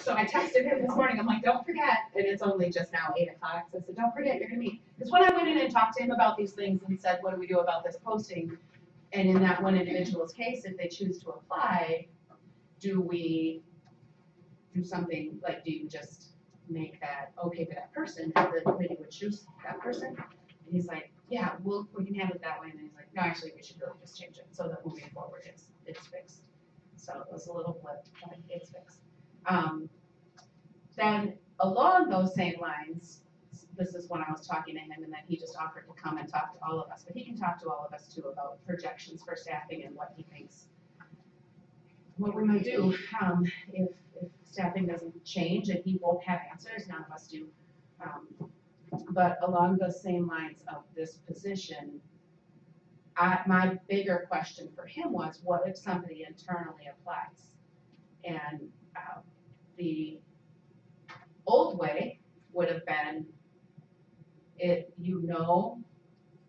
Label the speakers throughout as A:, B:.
A: So I texted him this morning, I'm like, don't forget, and it's only just now 8 o'clock, so I said, don't forget, you're gonna meet. Because when I went in and talked to him about these things and said, what do we do about this posting? And in that one individual's case, if they choose to apply, do we do something, like, do you just make that okay for that person, and the committee would choose that person? And he's like, yeah, we can handle it that way. And then he's like, no, actually, we should really just change it so that moving forward it's fixed. So it was a little blip, but it's fixed. Then along those same lines, this is when I was talking to him, and then he just offered to come and talk to all of us. But he can talk to all of us too about projections for staffing and what he thinks, what we might do if staffing doesn't change, and he won't have answers. None of us do. But along the same lines of this position, my bigger question for him was, what if somebody internally applies? And the old way would have been,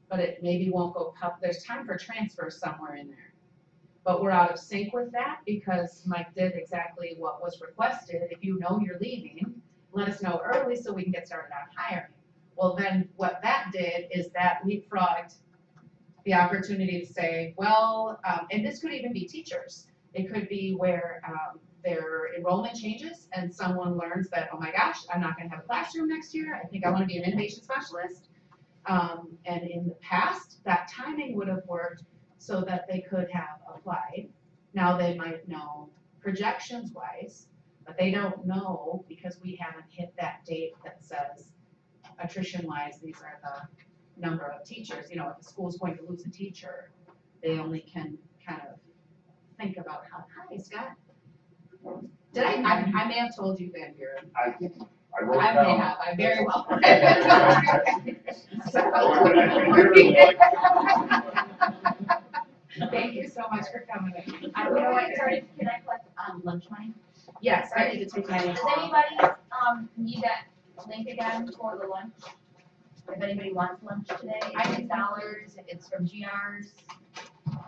A: but it maybe won't go public. There's time for transfer somewhere in there. But we're out of sync with that because Mike did exactly what was requested. If you know you're leaving, let us know early so we can get started on hiring. Well, then what that did is that leapfrogged the opportunity to say, well, and this could even be teachers. It could be where their enrollment changes and someone learns that, oh my gosh, I'm not gonna have a classroom next year. I think I wanna be an innovation specialist. And in the past, that timing would have worked so that they could have applied. Now they might know projections wise, but they don't know because we haven't hit that date that says attrition wise, these are the number of teachers. You know, if a school's going to lose a teacher, they only can kind of think about how, hi, Scott. Did I may have told you Van Buren.
B: I wrote it down.
A: May have, I very well. Thank you so much for coming in.
C: You know what, sorry, can I collect lunch money?
A: Yes, I need to take my name.
C: Does anybody need that link again for the lunch? If anybody wants lunch today, it's $6. It's from GR's.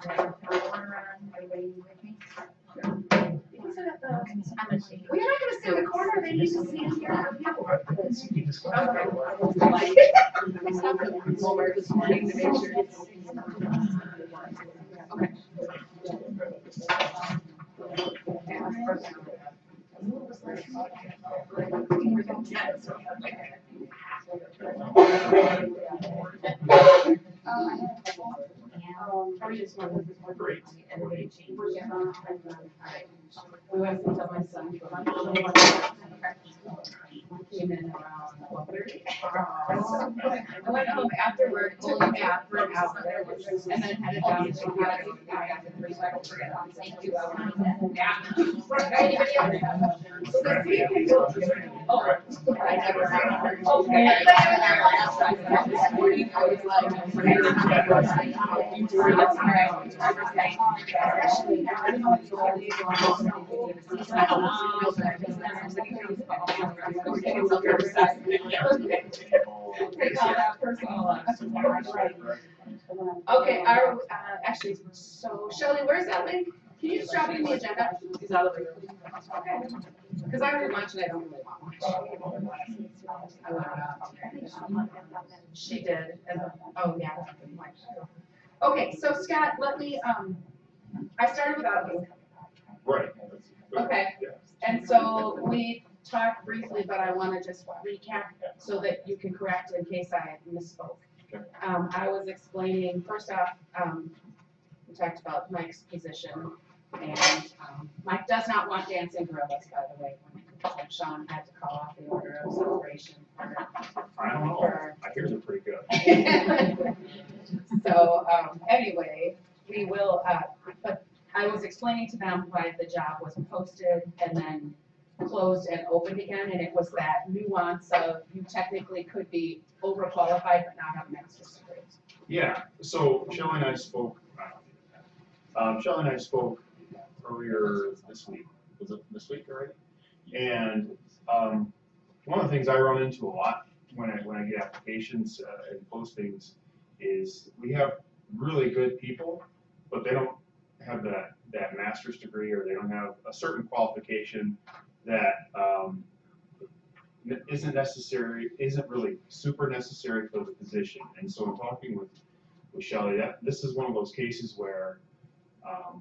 C: Everybody with me?
A: I'm gonna see. Well, you're not gonna sit in the corner, they need to see it here.
B: Great.
A: We went to tell my son for lunch. Came in around 12:30. I went home after work, took a nap for an hour, and then headed down to Chicago. I got to 3, so I don't forget. Thank you. Anybody else? Oh, I never had. Okay. Okay, actually, so Shelley, where's that link? Can you just drop it in the agenda? Okay. Because I heard lunch and I don't really want lunch. She did, and oh yeah. Okay, so Scott, let me, I started without you.
B: Right.
A: Okay, and so we talked briefly, but I want to just recap so that you can correct in case I misspoke.
B: Okay.
A: I was explaining, first off, we talked about Mike's position, and Mike does not want dancing gorillas, by the way. When Sean had to call off the order of separation.
B: I don't know. I hear they're pretty good.
A: So anyway, we will, but I was explaining to them why the job was posted and then closed and opened again, and it was that nuance of you technically could be overqualified but not have a master's degree.
B: Yeah, so Shelley and I spoke, earlier this week. Was it this week already? And one of the things I run into a lot when I get applications and postings is we have really good people, but they don't have that master's degree, or they don't have a certain qualification that isn't really super necessary for the position. And so in talking with Shelley, this is one of those cases where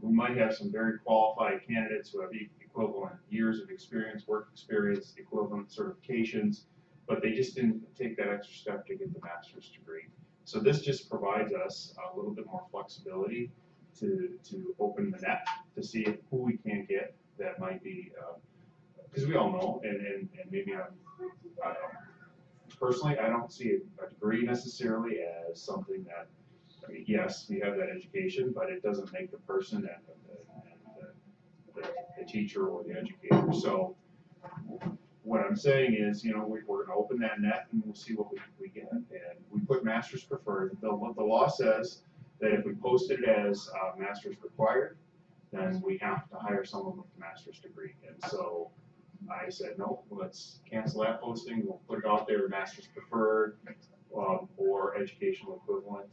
B: we might have some very qualified candidates who have equivalent years of experience, work experience, equivalent certifications, but they just didn't take that extra step to get the master's degree. So this just provides us a little bit more flexibility to open the net to see who we can get that might be, because we all know, and maybe I don't know. Personally, I don't see a degree necessarily as something that, I mean, yes, we have that education, but it doesn't make the person and the teacher or the educator. So what I'm saying is, you know, we're going to open that net and we'll see what we get. And we put master's preferred. The law says that if we posted it as master's required, then we have to hire someone with a master's degree. And so I said, no, let's cancel that posting. We'll put it out there, master's preferred, or educational equivalent,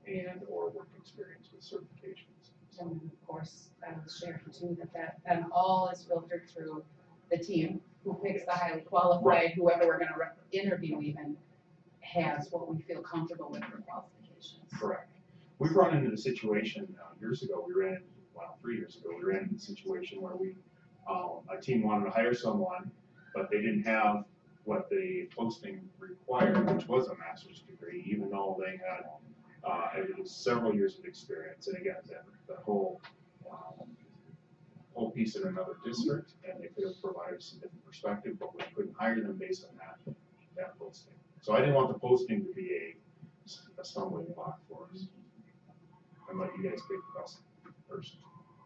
B: and or work experience with certifications.
A: And of course, I was sharing too that all is filtered through the team who picks the highly qualified,
B: Right.
A: whoever we're going to interview even has what we feel comfortable with for qualifications.
B: Correct. We've run into the situation years ago. 3 years ago, we ran into the situation where a team wanted to hire someone, but they didn't have what the posting required, which was a master's degree, even though they had it was several years of experience. And again, the whole piece in another district, and they could have provided some different perspective, but we couldn't hire them based on that posting. So I didn't want the posting to be a stumbling block for us. And let you guys pick the best person.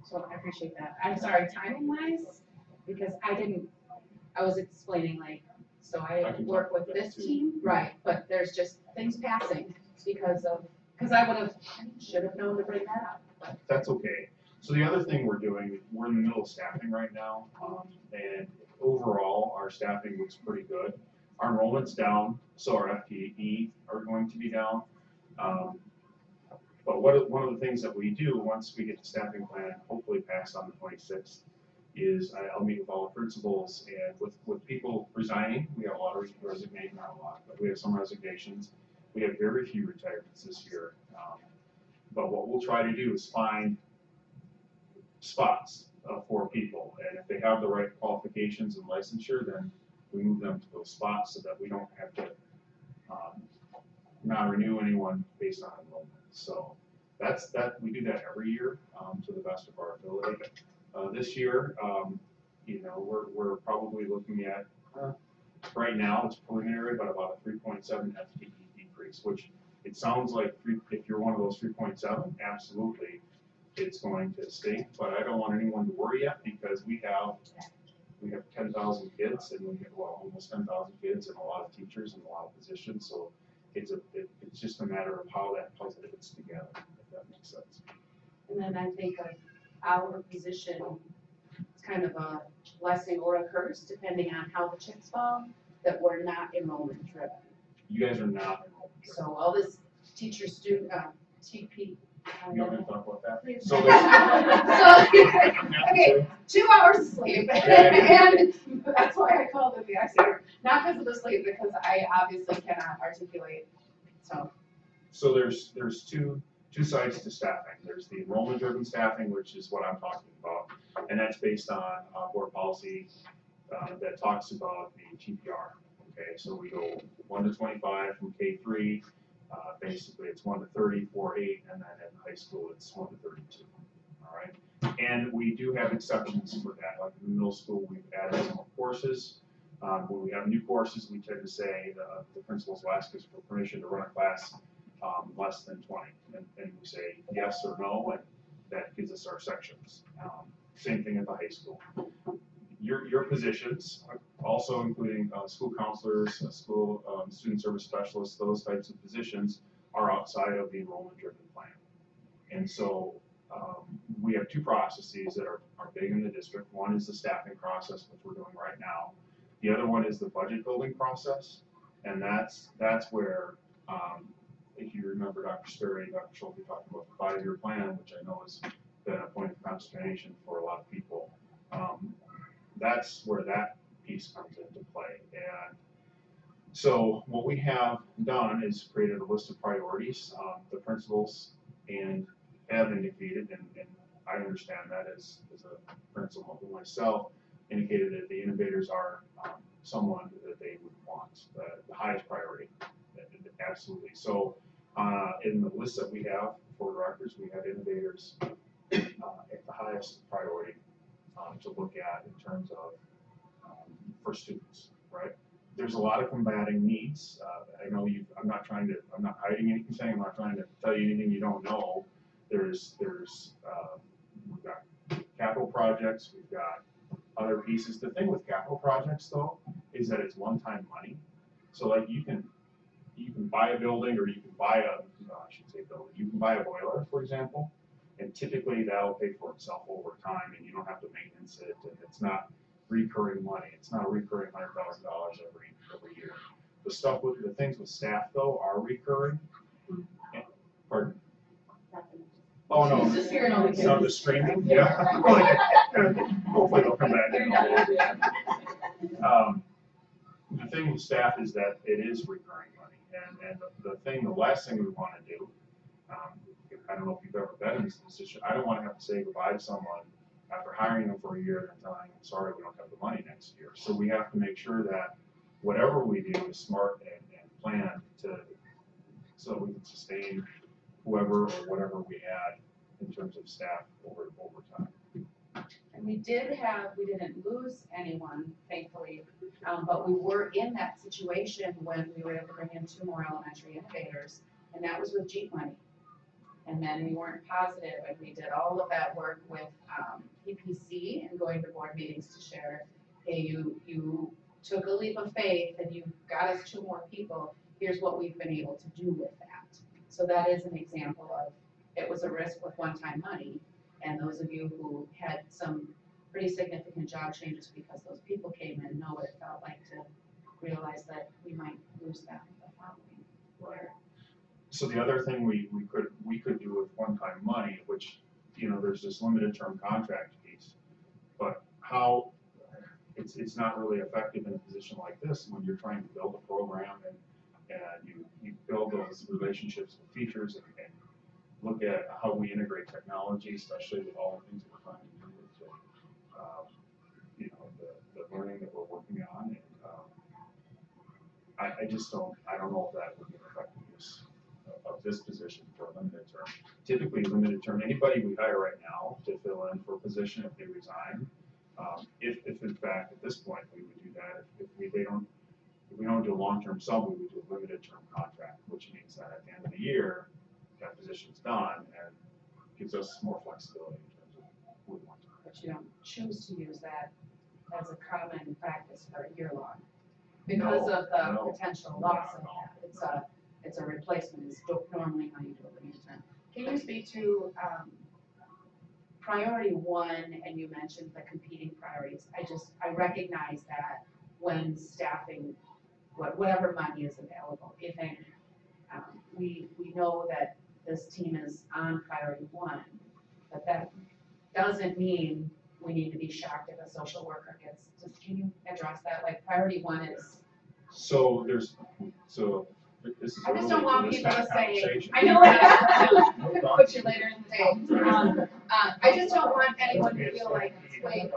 A: So I appreciate that. I'm sorry, timing wise, because I was explaining so I
B: can
A: work
B: talk
A: with
B: about that
A: this
B: too.
A: team, right, but there's just things passing because I should have known to bring that up, but.
B: That's okay. So the other thing we're doing, we're in the middle of staffing right now, and overall, our staffing looks pretty good. Our enrollment's down, so our FTE are going to be down. But one of the things that we do once we get the staffing plan hopefully passed on the 26th is I'll meet with all the principals, and with people resigning, we have a lot of resignations, not a lot, but we have some resignations. We have very few retirements this year. But what we'll try to do is find spots for people, and if they have the right qualifications and licensure, then we move them to those spots so that we don't have to non-renew anyone based on enrollment. So we do that every year to the best of our ability. This year, we're probably looking at right now it's preliminary, but about a 3.7 FTE decrease, which it sounds like if you're one of those 3.7, absolutely, it's going to stink. But I don't want anyone to worry yet because we have 10,000 kids, and we have almost 10,000 kids, and a lot of teachers and a lot of positions. So it's just a matter of how that puzzle fits together, if that makes sense.
A: And then I think of our position, it's kind of a blessing or a curse, depending on how the chips fall, that we're not enrollment driven.
B: You guys are not enrollment driven.
A: So all this teacher student, TP.
B: You want me to talk about that?
A: Please.
B: So
A: Okay, 2 hours of sleep, and that's why I called it the ICU. Not because of the sleep, because I obviously cannot articulate,
B: So there's two sides to staffing. There's the enrollment-driven staffing, which is what I'm talking about, and that's based on board policy that talks about the TPR. Okay, so we go 1 to 25 from K3. Basically, it's 1 to 30 for 8, and then in high school, it's 1 to 32. All right, and we do have exceptions for that. Like in the middle school, we've added some more courses. When we have new courses, we tend to say the principals will ask us for permission to run a class less than 20, and we say yes or no, and that gives us our sections. Same thing at the high school. Your positions, also including school counselors, school student service specialists, those types of positions are outside of the enrollment-driven plan. And so we have two processes that are big in the district. One is the staffing process, which we're doing right now. The other one is the budget building process, and that's where, if you remember Dr. Sperry, Dr. Schulte talked about the 5-year plan, which I know has been a point of consternation for a lot of people. That's where that piece comes into play. And So what we have done is created a list of priorities. The principals and have indicated, and I understand that as a principal myself, indicated that the innovators are someone that they would want, the highest priority, absolutely. So in the list that we have for directors, we have innovators at the highest priority to look at in terms of for students, right? There's a lot of combating needs. I know I'm not hiding anything. I'm not trying to tell you anything you don't know. We've got capital projects, we've got other pieces. The thing with capital projects though, is that it's one-time money. So like you can buy a building, or you can buy you can buy a boiler, for example, and typically that'll pay for itself over time, and you don't have to maintenance it, and it's not recurring money. It's not a recurring $100,000 every year. The things with staff though are recurring. Pardon? Oh no.
A: He's just hearing all the kids.
B: So the streaming, yeah. Hopefully they'll come back in. The thing with staff is that it is recurring money, and the last thing we want to do, I don't know if you've ever been in this position, I don't want to have to say goodbye to someone after hiring them for a year and telling them, sorry, we don't have the money next year. So we have to make sure that whatever we do is smart and planned so that we can sustain whoever or whatever we add in terms of staff over time.
A: And we didn't lose anyone, thankfully, but we were in that situation when we were able to bring in 2 more elementary innovators, and that was with Jeep money. And then we weren't positive, and we did all of that work with PPC and going to board meetings to share, hey, you took a leap of faith and you got us 2 more people, here's what we've been able to do with that. So that is an example of, it was a risk with one-time money, and those of you who had some pretty significant job changes because those people came in know what it felt like to realize that we might lose them the following year.
B: So the other thing we could do with one-time money, which, there's this limited term contract piece, but how it's not really effective in a position like this when you're trying to build a program and you build those relationships with teachers and look at how we integrate technology, especially with all the things that we're trying to do with the learning that we're working on. And I don't know if that would be an effective use of this position for a limited term. Typically, limited term, anybody we hire right now to fill in for a position if they resign, if in fact at this point we would do that, if we don't do a long-term sub, we would do a limited term contract, which means that at the end of the year, that position's done and gives us more flexibility in terms of who we want to hire.
A: But you don't choose to use that as a common practice for a year long because of the potential loss of that. It's a replacement. It's normally how you do it limited term. Can you speak to priority 1, and you mentioned the competing priorities. I recognize that when staffing, whatever money is available, if any, we know that this team is on priority 1, but that doesn't mean we need to be shocked if a social worker gets, can you address that? Like priority 1 is.
B: This is
A: I just don't want
B: this
A: people
B: kind
A: to
B: of
A: say,
B: conversation.
A: I know it, put you later in the day. I just don't want anyone to feel like, wait,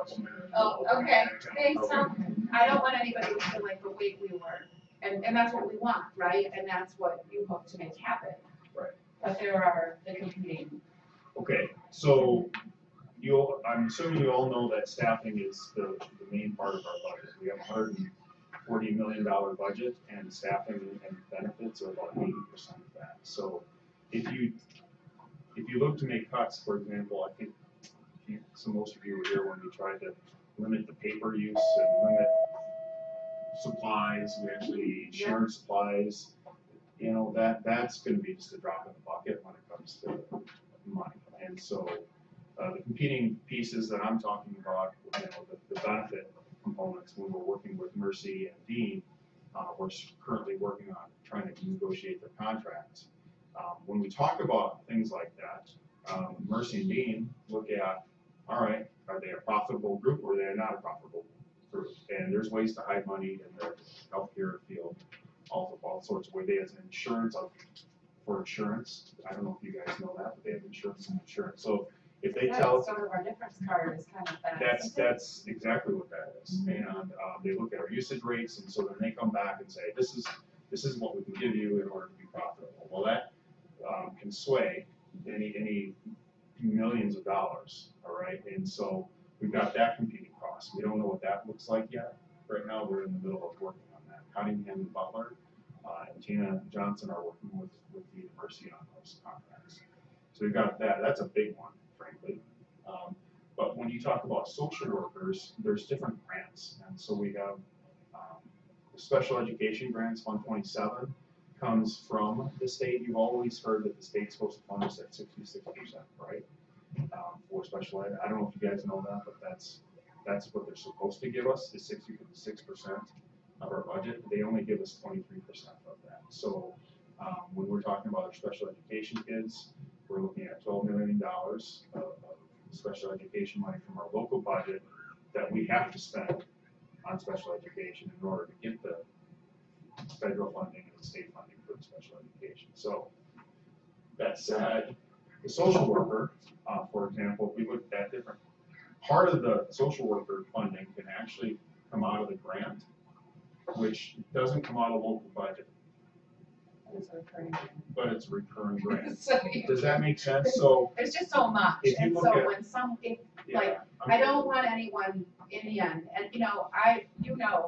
A: oh, okay, thanks, Tom. I don't want anybody to feel like, but wait, we were, and that's what we want, right? And that's what you hope to make happen.
B: Right.
A: But there are the competing.
B: Okay, so I'm assuming you all know that staffing is the main part of our budget. We have $140 million budget, and staffing and benefits are about 80% of that. So if you look to make cuts, for example, I think most of you were here when we tried to limit the paper use and limit supplies. We actually shared supplies. That's going to be just a drop in the bucket when it comes to money. And so the competing pieces that I'm talking about, the benefit components, when we're working with Mercy and Dean, we're currently working on trying to negotiate their contracts. When we talk about things like that, Mercy and Dean look at, all right, are they a profitable group or are they not a profitable group? And there's ways to hide money in the healthcare field all sorts of ways. They have insurance for insurance. I don't know if you guys know that, but they have insurance and insurance. So if they tell,
A: Sort of our difference card is kind of that.
B: that's exactly what that is. And they look at our usage rates, and so then they come back and say, this is what we can give you in order to be profitable. Well, that can sway any millions of dollars, all right? And so we've got that competing cost. We don't know what that looks like yet. Right now, we're in the middle of working on that. Cunningham and Butler and Tina Johnson are working with the university on those contracts. So we've got that. That's a big one, frankly. But when you talk about social workers, there's different grants. And so we have the special education grants, 127, comes from the state. You've always heard that the state's supposed to fund us at 66%, right? For special ed. I don't know if you guys know that, but that's what they're supposed to give us, is 66% of our budget. They only give us 23% of that. So when we're talking about our special education kids, we're looking at $12 million of special education money from our local budget that we have to spend on special education in order to get the federal funding and the state funding for the special education. So that said, the social worker, for example, if we look at different, part of the social worker funding can actually come out of the grant, which doesn't come out of local budget, but it's a recurring grant.
A: So,
B: Does that make sense? So
A: there's just so much,
B: if you
A: and
B: look
A: so
B: at-
A: when
B: yeah,
A: like, I don't want anyone in the end, and you know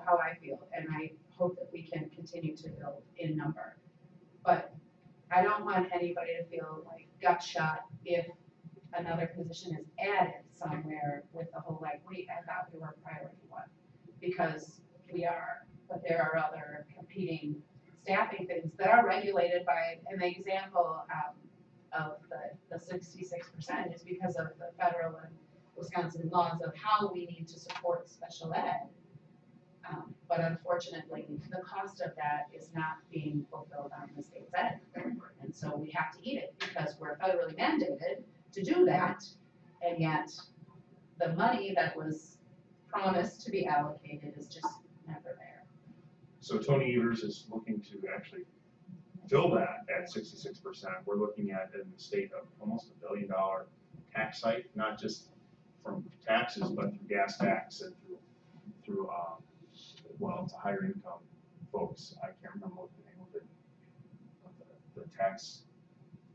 A: how I feel, and I hope that we can continue to build in number. But I don't want anybody to feel like gut shot if another position is added somewhere with the whole like, I thought we were priority one, because we are, but there are other competing staffing things that are regulated by, an example of the 66% is because of the federal and Wisconsin laws of how we need to support special ed. But unfortunately, the cost of that is not being fulfilled on the state's end. And so we have to eat it because we're federally mandated to do that. And yet the money that was promised to be allocated is just never there.
B: So Tony Evers is looking to actually fill that at 66%. We're looking at in the state of almost $1 billion tax site, not just from taxes, but through gas tax and through well, it's a higher income folks. I can't remember what the name of it. The tax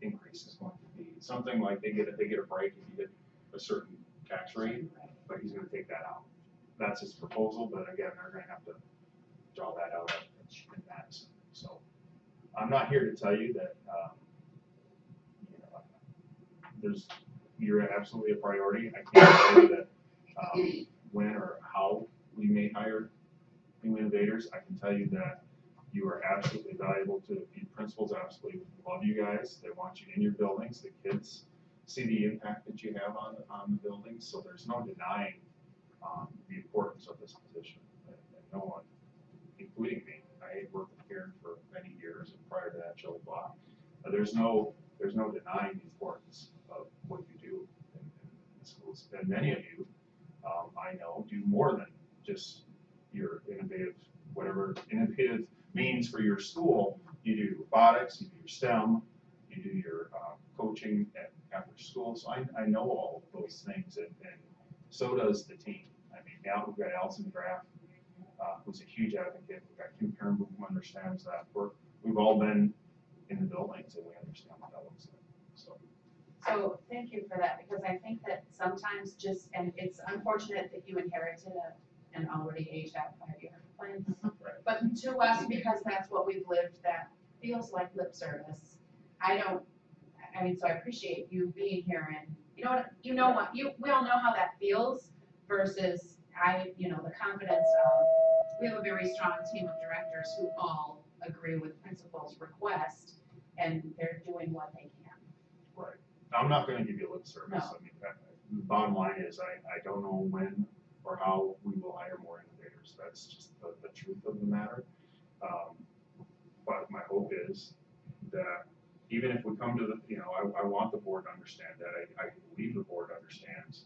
B: increase is going to be something like they get a break if you hit a certain tax rate, but he's going to take that out. That's his proposal, but again, they're going to have to draw that out in Madison. So I'm not here to tell you that you're absolutely a priority. I can't tell you that when or how we may hire new innovators. I can tell you that you are absolutely valuable to the principals. Absolutely love you guys. They want you in your buildings. The kids see the impact that you have on the buildings. So there's no denying the importance of this position. And no one, including me, I worked with Karen for many years, and prior to that, Shelley Block. There's no denying the importance of what you do in the schools. And many of you, I know, do more than just your innovative, whatever innovative means for your school. You do robotics, you do your STEM, you do your coaching after school. So I know all of those things, and so does the team. I mean, now we've got Allison Graff, who's a huge advocate. We've got Kim Kernbrook, who understands that. We've all been in the buildings, and we understand what that looks like.
A: So thank you for that, because I think that sometimes and it's unfortunate that you inherited an already aged out 5-year plan.
B: Right.
A: But to us, because that's what we've lived, that feels like lip service. So I appreciate you being here, and we all know how that feels versus the confidence of, we have a very strong team of directors who all agree with principal's request, and they're doing what they can.
B: Right. I'm not going to give you lip service.
A: No.
B: I mean, the bottom line is I don't know when or how we will hire more innovators. That's just the truth of the matter. But my hope is that even if we come to I want the board to understand that. I believe the board understands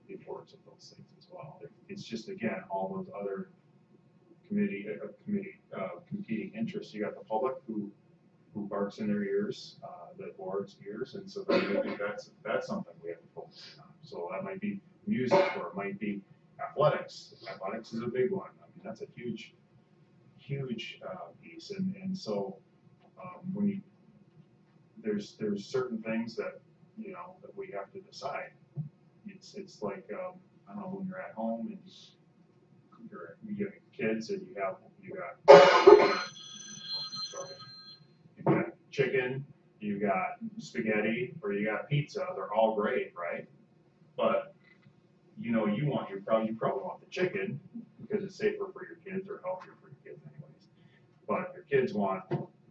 B: the importance of those things as well. It's just, again, all those other competing interests. You got the public who barks in their ears, the board's ears, and so then maybe that's something we have to focus on. So that might be music, or it might be athletics. Athletics is a big one. I mean, that's a huge piece, and so when there's certain things that that we have to decide. It's like I don't know, when you're at home and you have kids and you got chicken, you got spaghetti, or you got pizza. They're all great, right? But you probably want the chicken because it's safer for your kids or healthier for your kids anyways. But your kids want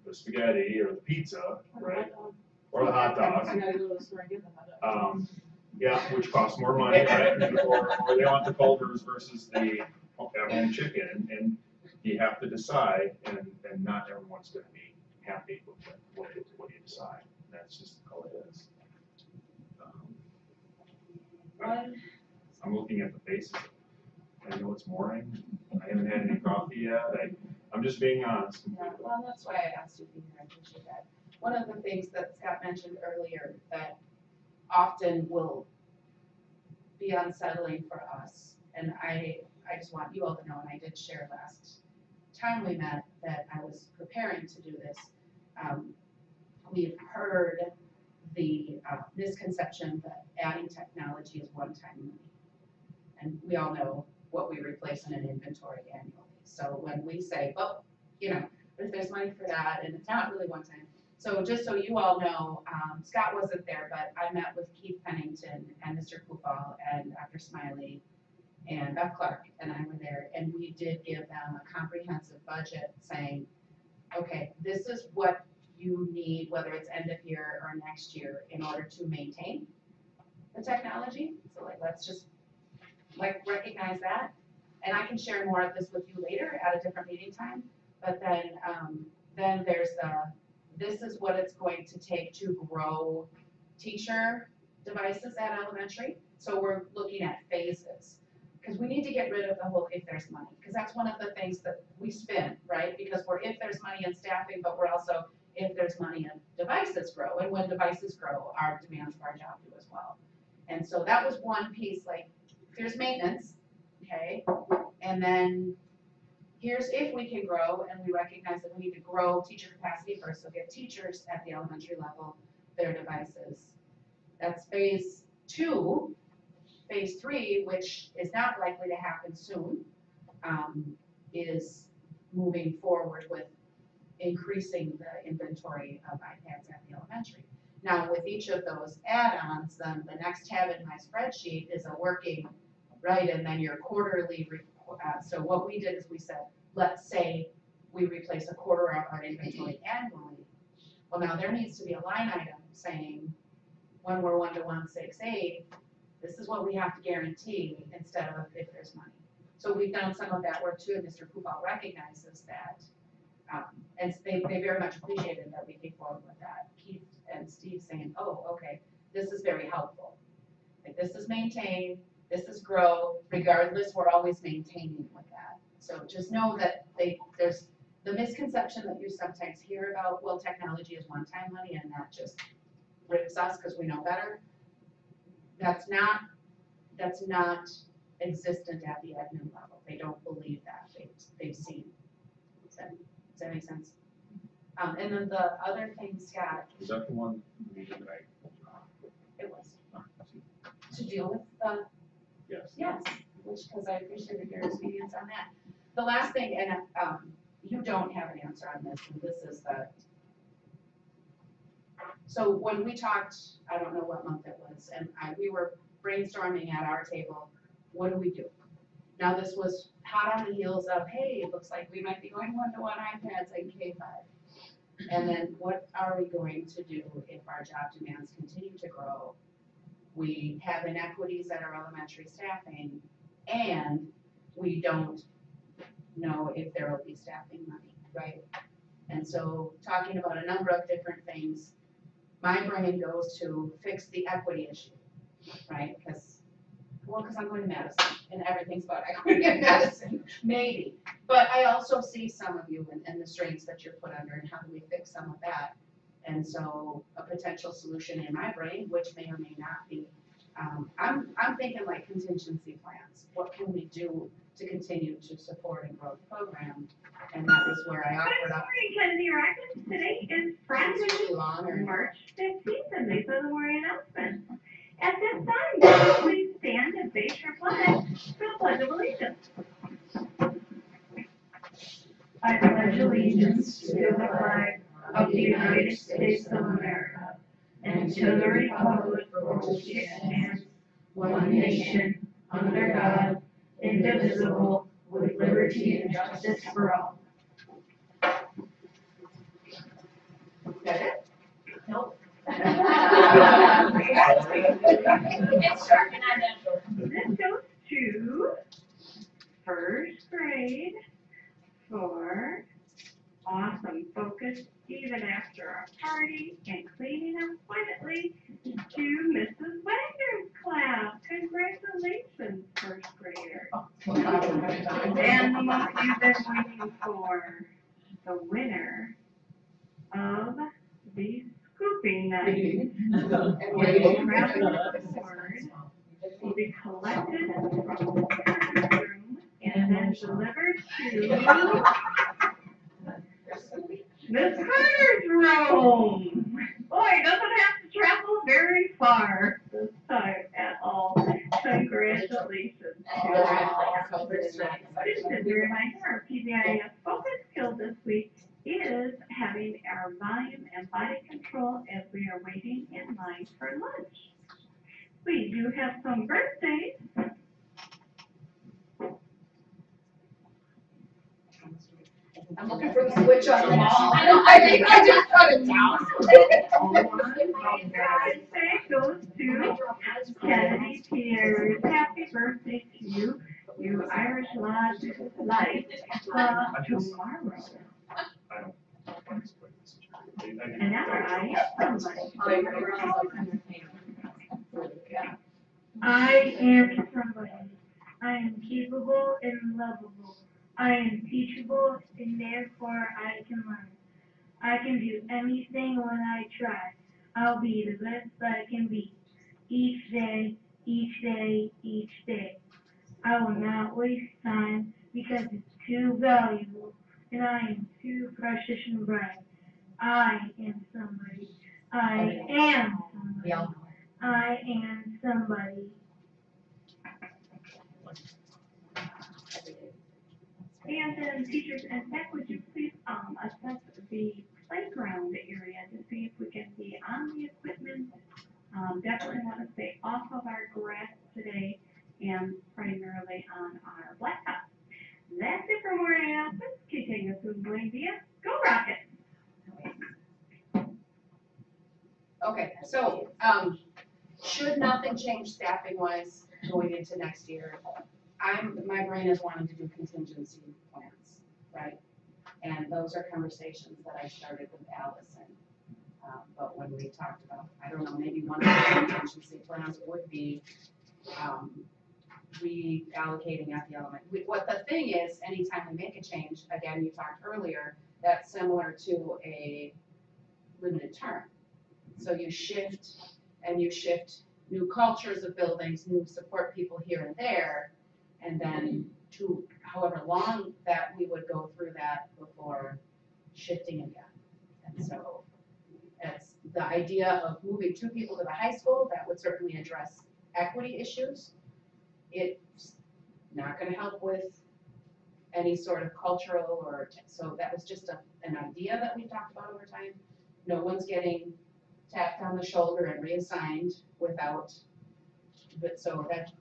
B: the spaghetti or the pizza, right? Or the hot dog.
D: I gotta go to the store and get the hot dog.
B: Yeah, which costs more money, right? Or they want the Culver's versus the at-home chicken, and you have to decide, and not everyone's going to be happy with what you decide. That's just how it is. I'm looking at the faces. I know it's morning. I haven't had any coffee yet. I'm just being honest.
A: Yeah, well, that's why I asked you to be here. I appreciate that. One of the things that Scott mentioned earlier that often will be unsettling for us, and I just want you all to know, and I did share last time we met that I was preparing to do this. We've heard the misconception that adding technology is one-time money. And we all know what we replace in an inventory annually. So when we say, well, if there's money for that, and it's not really one-time. So just so you all know, Scott wasn't there, but I met with Keith Pennington and Mr. Kupal and Dr. Smiley and Beth Clark and I were there, and we did give them a comprehensive budget saying, okay, this is what you need, whether it's end of year or next year, in order to maintain the technology. So let's just recognize that. And I can share more of this with you later at a different meeting time. But then there's this is what it's going to take to grow teacher devices at elementary. So we're looking at phases, because we need to get rid of the whole if there's money, because that's one of the things that we spin, right? Because we're if there's money in staffing, but we're also if there's money in devices grow, and when devices grow, our demands of our job do as well. And so that was one piece, here's maintenance, okay? And then here's if we can grow, and we recognize that we need to grow teacher capacity first, so get teachers at the elementary level their devices. That's phase 2. Phase 3, which is not likely to happen soon, is moving forward with increasing the inventory of iPads at the elementary. Now, with each of those add-ons, then the next tab in my spreadsheet is a working, right, and then your quarterly. So what we did is we said, let's say we replace a quarter of our inventory annually. Well, now there needs to be a line item saying, when we're 1-to-168, this is what we have to guarantee instead of if there's money. So we've done some of that work too, and Mr. Kupal recognizes that. And they very much appreciated that we came forward with that. Keith and Steve saying, oh, okay, this is very helpful. This is maintain, this is grow, regardless, we're always maintaining with that. So just know that there's the misconception that you sometimes hear about, well, technology is one-time money and that just rips us because we know better. That's not existent at the admin level. They don't believe that. They've seen. Does that make sense? And then the other thing, Scott.
B: Was that the one meeting that
A: It was. To deal with the.
B: Yes.
A: Yes, because I appreciated your experience on that. The last thing, and you don't have an answer on this, and this is the. So when we talked, I don't know what month it was, and we were brainstorming at our table, what do we do? Now this was hot on the heels of, hey, it looks like we might be going 1-to-1 iPads in K-5. And then what are we going to do if our job demands continue to grow? We have inequities at our elementary staffing, and we don't know if there will be staffing money, right? And so talking about a number of different things, my brain goes to fix the equity issue, right? Because Well, because I'm going to Madison, and everything's about equity in Madison, maybe. But I also see some of you and the strains that you're put under, and how do we fix some of that? And so a potential solution in my brain, which may or may not be, I'm thinking like contingency plans. What can we do to continue to support and grow the program? And that was where I offered up.
E: Good morning, Kennedy Rackets. Today is Friday,
A: Too long or
E: March 15th, and these are the morning announcements. At this time, please stand and face your flag for the Pledge of Allegiance. I pledge allegiance to the flag of the United States of America and to the republic for which it stands, one nation, under God, indivisible, with liberty and justice for all.
A: Is that it?
C: Nope.
A: It's
C: short and not that short.
E: This goes to first grade for awesome focus even after our party and cleaning up quietly to Mrs. Wagner's class. Congratulations, first grader. And the moment you've been waiting for, the winner of the scooping night. Travel award will be collected from the parent room and then delivered to Miss Carter's room. Boy, doesn't have to travel very far this time at all. Congratulations. Just as a reminder, our PBIS focus skill this week is having our volume and body control as we are waiting in line for lunch. We do have some birthdays.
A: I'm looking for the switch on the wall. I think I just cut it down.
E: Birthday goes to Kennedy Peters. Happy birthday to you, you Irish Lodge Light, tomorrow.
B: I don't participate in this.
E: And now I am somebody. I am somebody. I am capable and lovable. I am teachable and therefore I can learn. I can do anything when I try. I'll be the best I can be. Each day, each day, each day. I will not waste time because it's too valuable and I am too precious and bright. I am somebody. I am somebody. I am somebody. And then teachers and tech, would you please assess the playground area to see if we can be on the equipment. Definitely want to stay off of our grass today and primarily on our blacktop. That's it for morning announcements. Continue to bling via. Go Rockets!
A: Okay, so, should nothing change staffing wise going into next year, my brain is wanting to do contingency plans, right? And those are conversations that I started with Allison. But when we talked about, I don't know, maybe one of the contingency plans would be, reallocating at the element. What the thing is, anytime we make a change, again, you talked earlier, that's similar to a limited term. So you shift new cultures of buildings, new support people here and there, and then to however long that we would go through that before shifting again. And so it's the idea of moving 2 people to the high school, that would certainly address equity issues. It's not gonna help with any sort of cultural so that was just an idea that we talked about over time. No one's getting tapped on the shoulder and reassigned without, but so that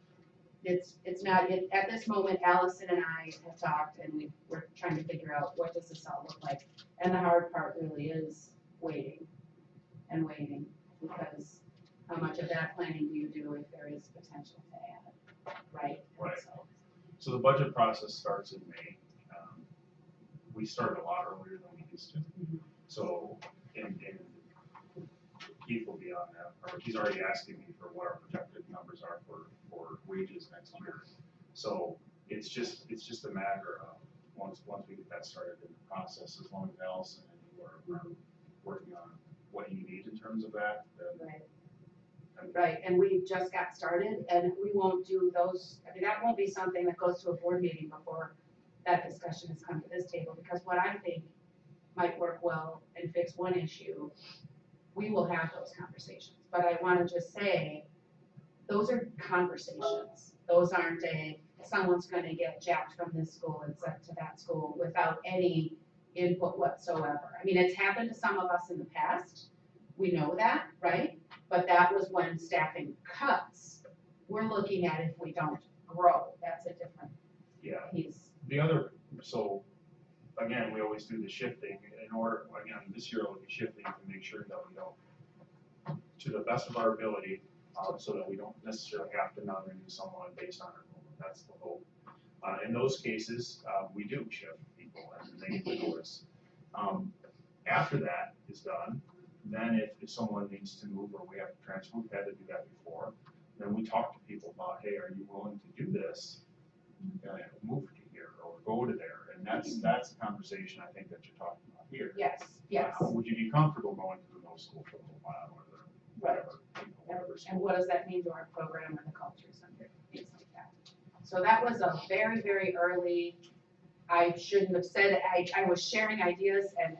A: it's not, at this moment, Allison and I have talked and we're trying to figure out what does this all look like. And the hard part really is waiting and waiting, because how much of that planning do you do if there is potential to add, right?
B: Right. So the budget process starts in May. We started a lot earlier than we used to. So, and Keith will be on that, or he's already asking me for what our projected numbers are for wages next year. So it's just a matter of, once we get that started in the process, as long as Allison and you are working on what you need in terms of that, then.
F: Right. Right, and we just got started, and we won't do those, I mean, that won't be something that goes to a board meeting before that discussion has come to this table, because what I think might work well and fix one issue, we will have those conversations. But I wanna just say, those are conversations. Those aren't someone's gonna get jacked from this school and sent to that school without any input whatsoever. I mean, it's happened to some of us in the past, we know that, right? But that was when staffing cuts. We're looking at if we don't grow, that's a different piece.
B: The other, so again, we always do the shifting in order, again, this year we'll be shifting to make sure that we don't, to the best of our ability, so that we don't necessarily have to non-renew someone based on enrollment. That's the hope. In those cases, we do shift people and they get the notice. After that is done, then if someone needs to move or we have to transfer, we've had to do that before, then we talk to people about, hey, are you willing to do this? Move to here or go to there. And that's the conversation I think that you're talking about here.
F: Yes, yes.
B: Would you be comfortable going to the middle school for a little while or whatever, whatever school?
F: And what does that mean to our program and the cultures and things like that? So that was a very, very early, I shouldn't have said, I was sharing ideas and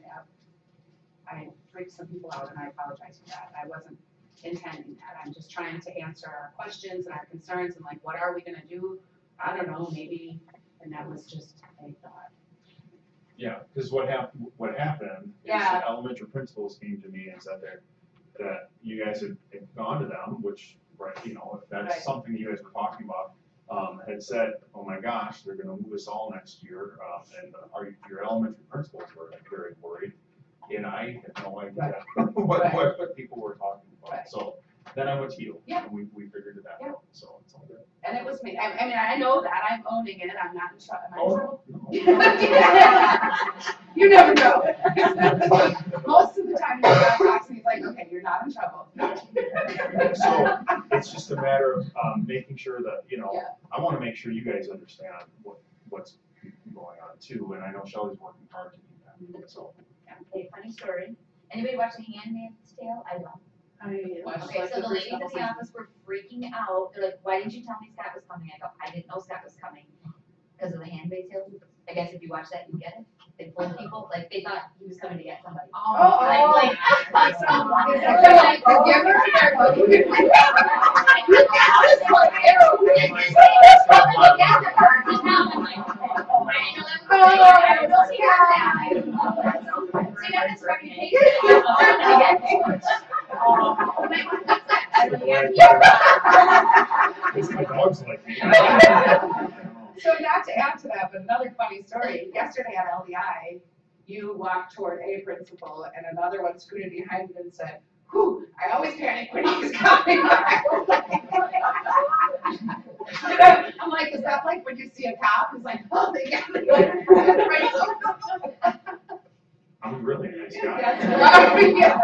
F: I freaked some people out and I apologize for that. I wasn't intending that. I'm just trying to answer our questions and our concerns and like, what are we gonna do? I don't know, maybe, and that was just a thought.
B: Yeah, because what happened is
F: Yeah.
B: the elementary principals came to me and said that you guys had gone to them, which, right, you know, if that's
F: Right.
B: something you guys were talking about, had said, oh my gosh, they're gonna move us all next year, and your elementary principals were very worried. And I had no idea what people were talking about.
F: Right.
B: So then I went to you.
F: Yeah.
B: And we figured it out.
F: Yeah.
B: So it's all good.
F: And it was me. I mean, I know that. I'm owning it. I'm not in trouble. Am I in trouble?
B: No.
F: You never know. Most of the time, when God talks to me, he's like, okay, you're not in trouble.
B: So it's just a matter of making sure that, you know,
F: Yeah.
B: I want to make sure you guys understand what's going on too. And I know Shelley's working hard to do that. So.
C: Okay, funny story. Anybody watch The Handmaid's Tale? I don't. Okay, so the ladies in the office were freaking out. They're like, why didn't you tell me Scott was coming? I go, I didn't know Scott was coming because of The Handmaid's Tale. I guess if you watch that, you get it. They pulled people, like, they thought he was coming to get somebody. Like the giver.
B: My dog's like me.
F: So not to add to that, but another funny story, yesterday at LDI, you walked toward a principal and another one scooted behind you and said, whew, I always panic when he's coming. I'm like, is that like when you see a cop? He's like, oh, they got me.
B: I'm a really nice guy.
F: Yeah.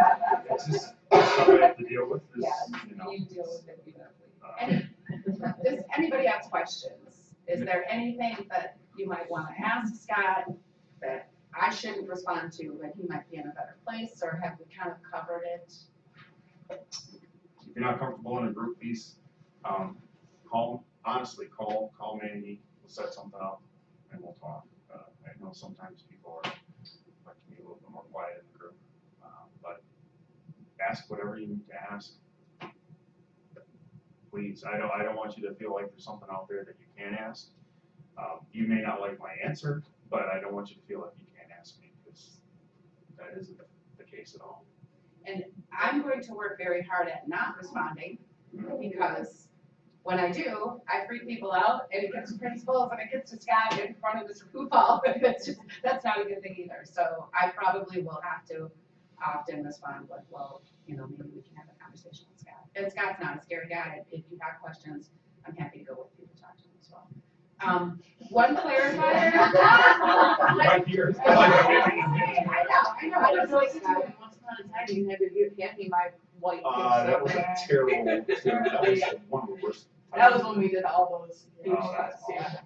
B: It's just stuff I have to deal with. This, you know.
F: You deal with it beautifully. Does anybody have questions? Is there anything that you might want to ask Scott that I shouldn't respond to, but he might be in a better place, or have we kind of covered it?
B: If you're not comfortable in a group piece, call Mandy, we'll set something up and we'll talk. I know sometimes people like to be a little bit more quiet in the group, but ask whatever you need to ask. Please, I don't want you to feel like there's something out there that you can't ask. You may not like my answer, but I don't want you to feel like you can't ask me, because that isn't the case at all.
F: And I'm going to work very hard at not responding, because when I do, I freak people out, and it gets to principals, and it gets to Scott in front of Mr. Poopal, and that's not a good thing either. So I probably will have to often respond with, well, you know, maybe we can have a conversation with Scott. And Scott's not a scary guy. If you have questions, I'm happy to go with you to talk to him as well. One clarifier.
B: Right here.
F: I know.
D: I was always thinking, once upon a time, you had to hand me my white.
B: That was a terrible, that was one of the worst.
D: That was when we did all those huge
B: Oh, that's
D: shots,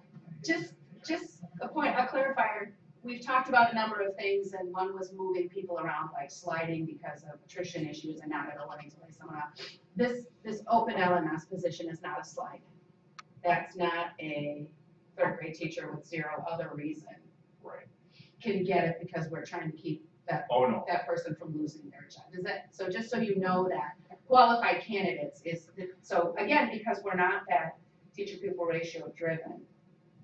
D: yeah.
F: Just a point, a clarifier, we've talked about a number of things, and one was moving people around, like sliding because of attrition issues and not ability to lay someone up. This open LMS position is not a slide. That's not a third grade teacher with zero other reason
B: Right.
F: can get it because we're trying to keep
B: Oh, no.
F: that person from losing their job. Is that, so just so you know that qualified candidates is, so again, because we're not that teacher pupil ratio driven,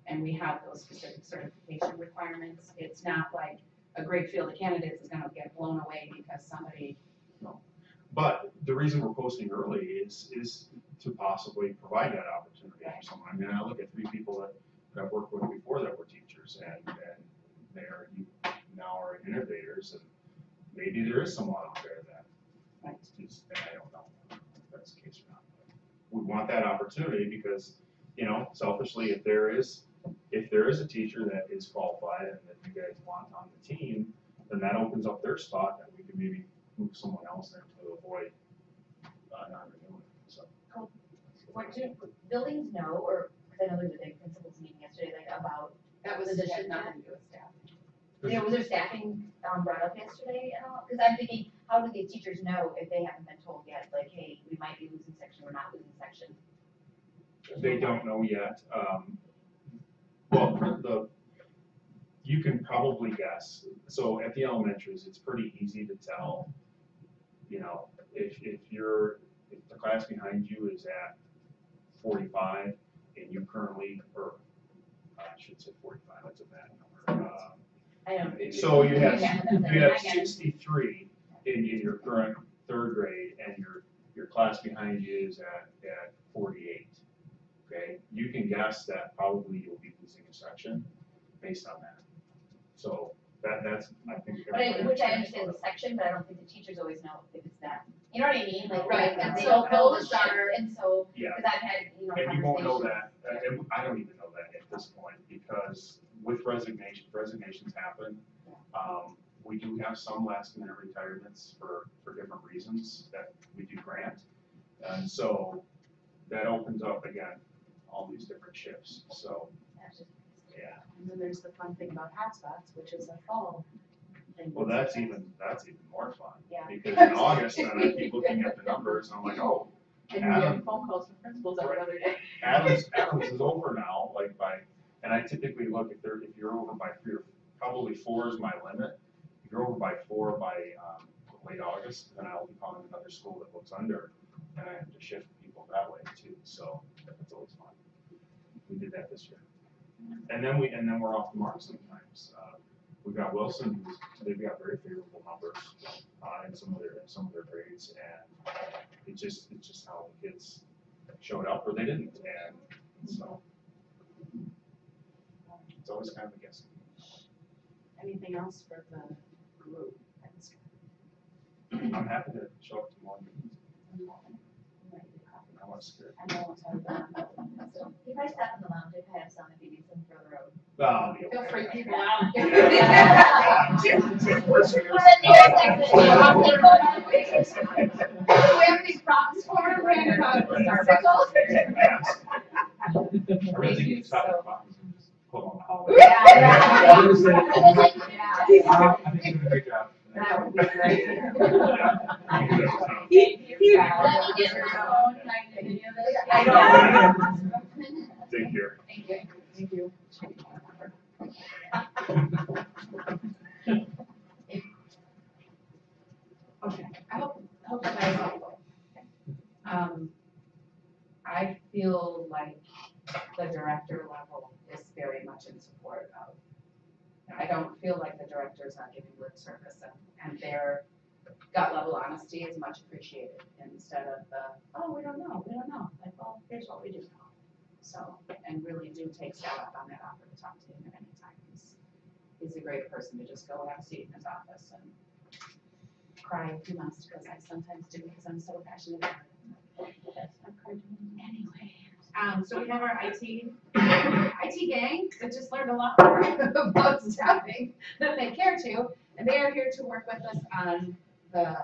F: and we have those specific certification requirements, it's not like a great field of candidates is gonna get blown away because somebody.
B: But the reason we're posting early is to possibly provide that opportunity for someone. I mean, I look at 3 people that I've worked with before that were teachers, and you now are innovators, and maybe there is someone out there that, and I don't know if that's the case or not. But we want that opportunity because, you know, selfishly, if there is a teacher that is qualified and that you guys want on the team, then that opens up their spot, and we can maybe move someone else there to avoid non-renewing. So.
C: What do buildings know, or, because I know there was a big principals meeting yesterday, like about,
F: That was
C: Position
F: nothing to do with staff.
C: you know, was there staffing brought up yesterday at all? Because I'm thinking, how do these teachers know if they haven't been told yet, like, hey, we might be losing section, we're not losing section?
B: They don't know yet. Well, you can probably guess. So at the elementaries, it's pretty easy to tell, you know, if the class behind you is at 45 and you currently, or I should say 45, that's a bad number.
C: I don't.
B: So you have
C: I get it.
B: 63 in your current 3rd grade, and your class behind you is at 48. Okay, you can guess that probably you'll be losing a section based on that. So that's, I think.
C: Which I understand the section, but I don't think the teachers always know if it's them. You know what I mean? Like,
F: Right,
C: and
F: and
C: they
F: so
C: don't know the
F: those
C: shift,
F: are-
C: and so,
B: Yeah,
C: because I've had, you know,
B: and you won't know
C: conversations.
B: that, and I don't even know that at this point, because with resignations happen. We do have some last minute retirements for different reasons that we do grant. And so that opens up, again, all these different shifts, so, yeah.
F: And then there's the fun thing about hotspots, which is a fall thing.
B: Well, that's even more fun.
F: Yeah.
B: Because in August, then I keep looking at the numbers, and I'm like, oh,
D: And you get phone calls from principals every other day.
B: Adams is over now, like and I typically look if you're over by 3 or probably 4 is my limit. If you're over by 4 by late August, then I'll be calling another school that looks under, and I have to shift people that way too. So that's always fun. We did that this year, and then we're off the mark sometimes. We've got Wilson, they've got very favorable numbers in some of their grades, and it's just how the kids showed up or they didn't, and so it's always kind of a guessing.
F: Anything else for the group?
B: I'm happy to show up to more meetings. I want to scare.
F: I know it's hard, but
C: If I stop in the lounge, if I have some, if you need some further out.
B: I'll be
F: feel
B: okay.
F: free, people out.
C: Do we have any props for him? We're gonna go to Starbucks.
B: I really think it's not a problem. Just pull on the hallway.
C: Yeah.
G: I'm gonna say-
C: Yeah.
G: I think you did a great job.
C: That would be great.
B: Yeah.
C: Let me get my phone, can I get any of this? I know.
B: Take care.
C: Thank you.
F: Thank you. Okay, I hope that was helpful. I feel like the director level is very much in support of. I don't feel like the directors are giving lip service, and their gut level honesty is much appreciated instead of the, oh, we don't know, like, well, here's what we do know. So, and really do take Scott up on that offer to talk to him at any time. He's a great person to just go have a seat in his office and cry if he wants, because I sometimes do, because I'm so passionate about it. Anyway, so we have our IT gang that just learned a lot more about staffing than they care to, and they are here to work with us on the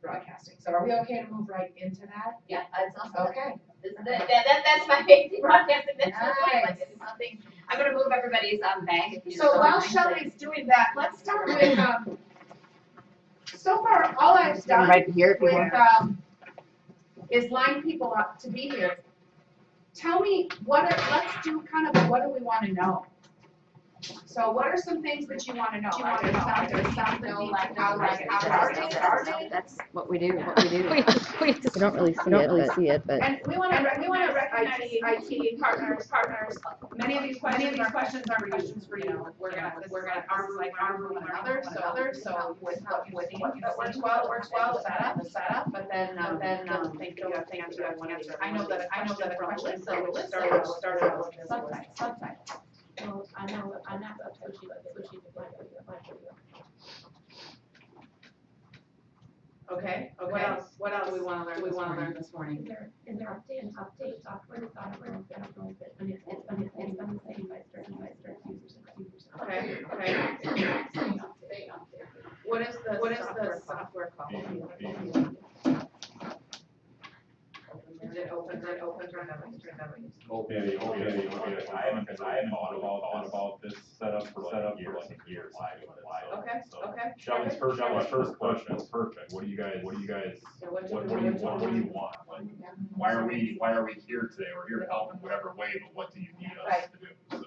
A: broadcasting. So are we okay to move right into that?
C: Yeah, it's also,
A: Okay.
C: this is it. That's my favorite broadcasting, that's the point, like,
A: Nice.
C: it's nothing, I'm gonna move everybody's, bag if you
A: So
C: don't
A: while
C: mind.
A: Shelley's doing that, let's start with, so far, all I've done
C: here
A: with, is line people up to be here. Tell me, let's do kind of, what do we wanna know? So what are some things that you wanna know? There's some that need to know, like, how are they?
G: That's what we do, what we do.
H: We don't really see it, but.
A: And we wanna recognize IT partners. Many of these questions are questions for you. We're gonna our room and others, so with we're 12 set up, but then think you have to answer one answer. I know that a question started out with this subtype.
D: Well, I'm not so she video.
A: Okay, what else do we wanna learn this morning?
D: Is there update software, and it's been the same by certain users.
A: Okay. What is the software called? Is it open?
I: Okay. I haven't thought about this setup for like years.
A: Okay.
I: Shelley's first question is perfect. What do you guys, what do you want? Like,
B: Why are we here today? We're here to help in whatever way, but what do you need us to do? So,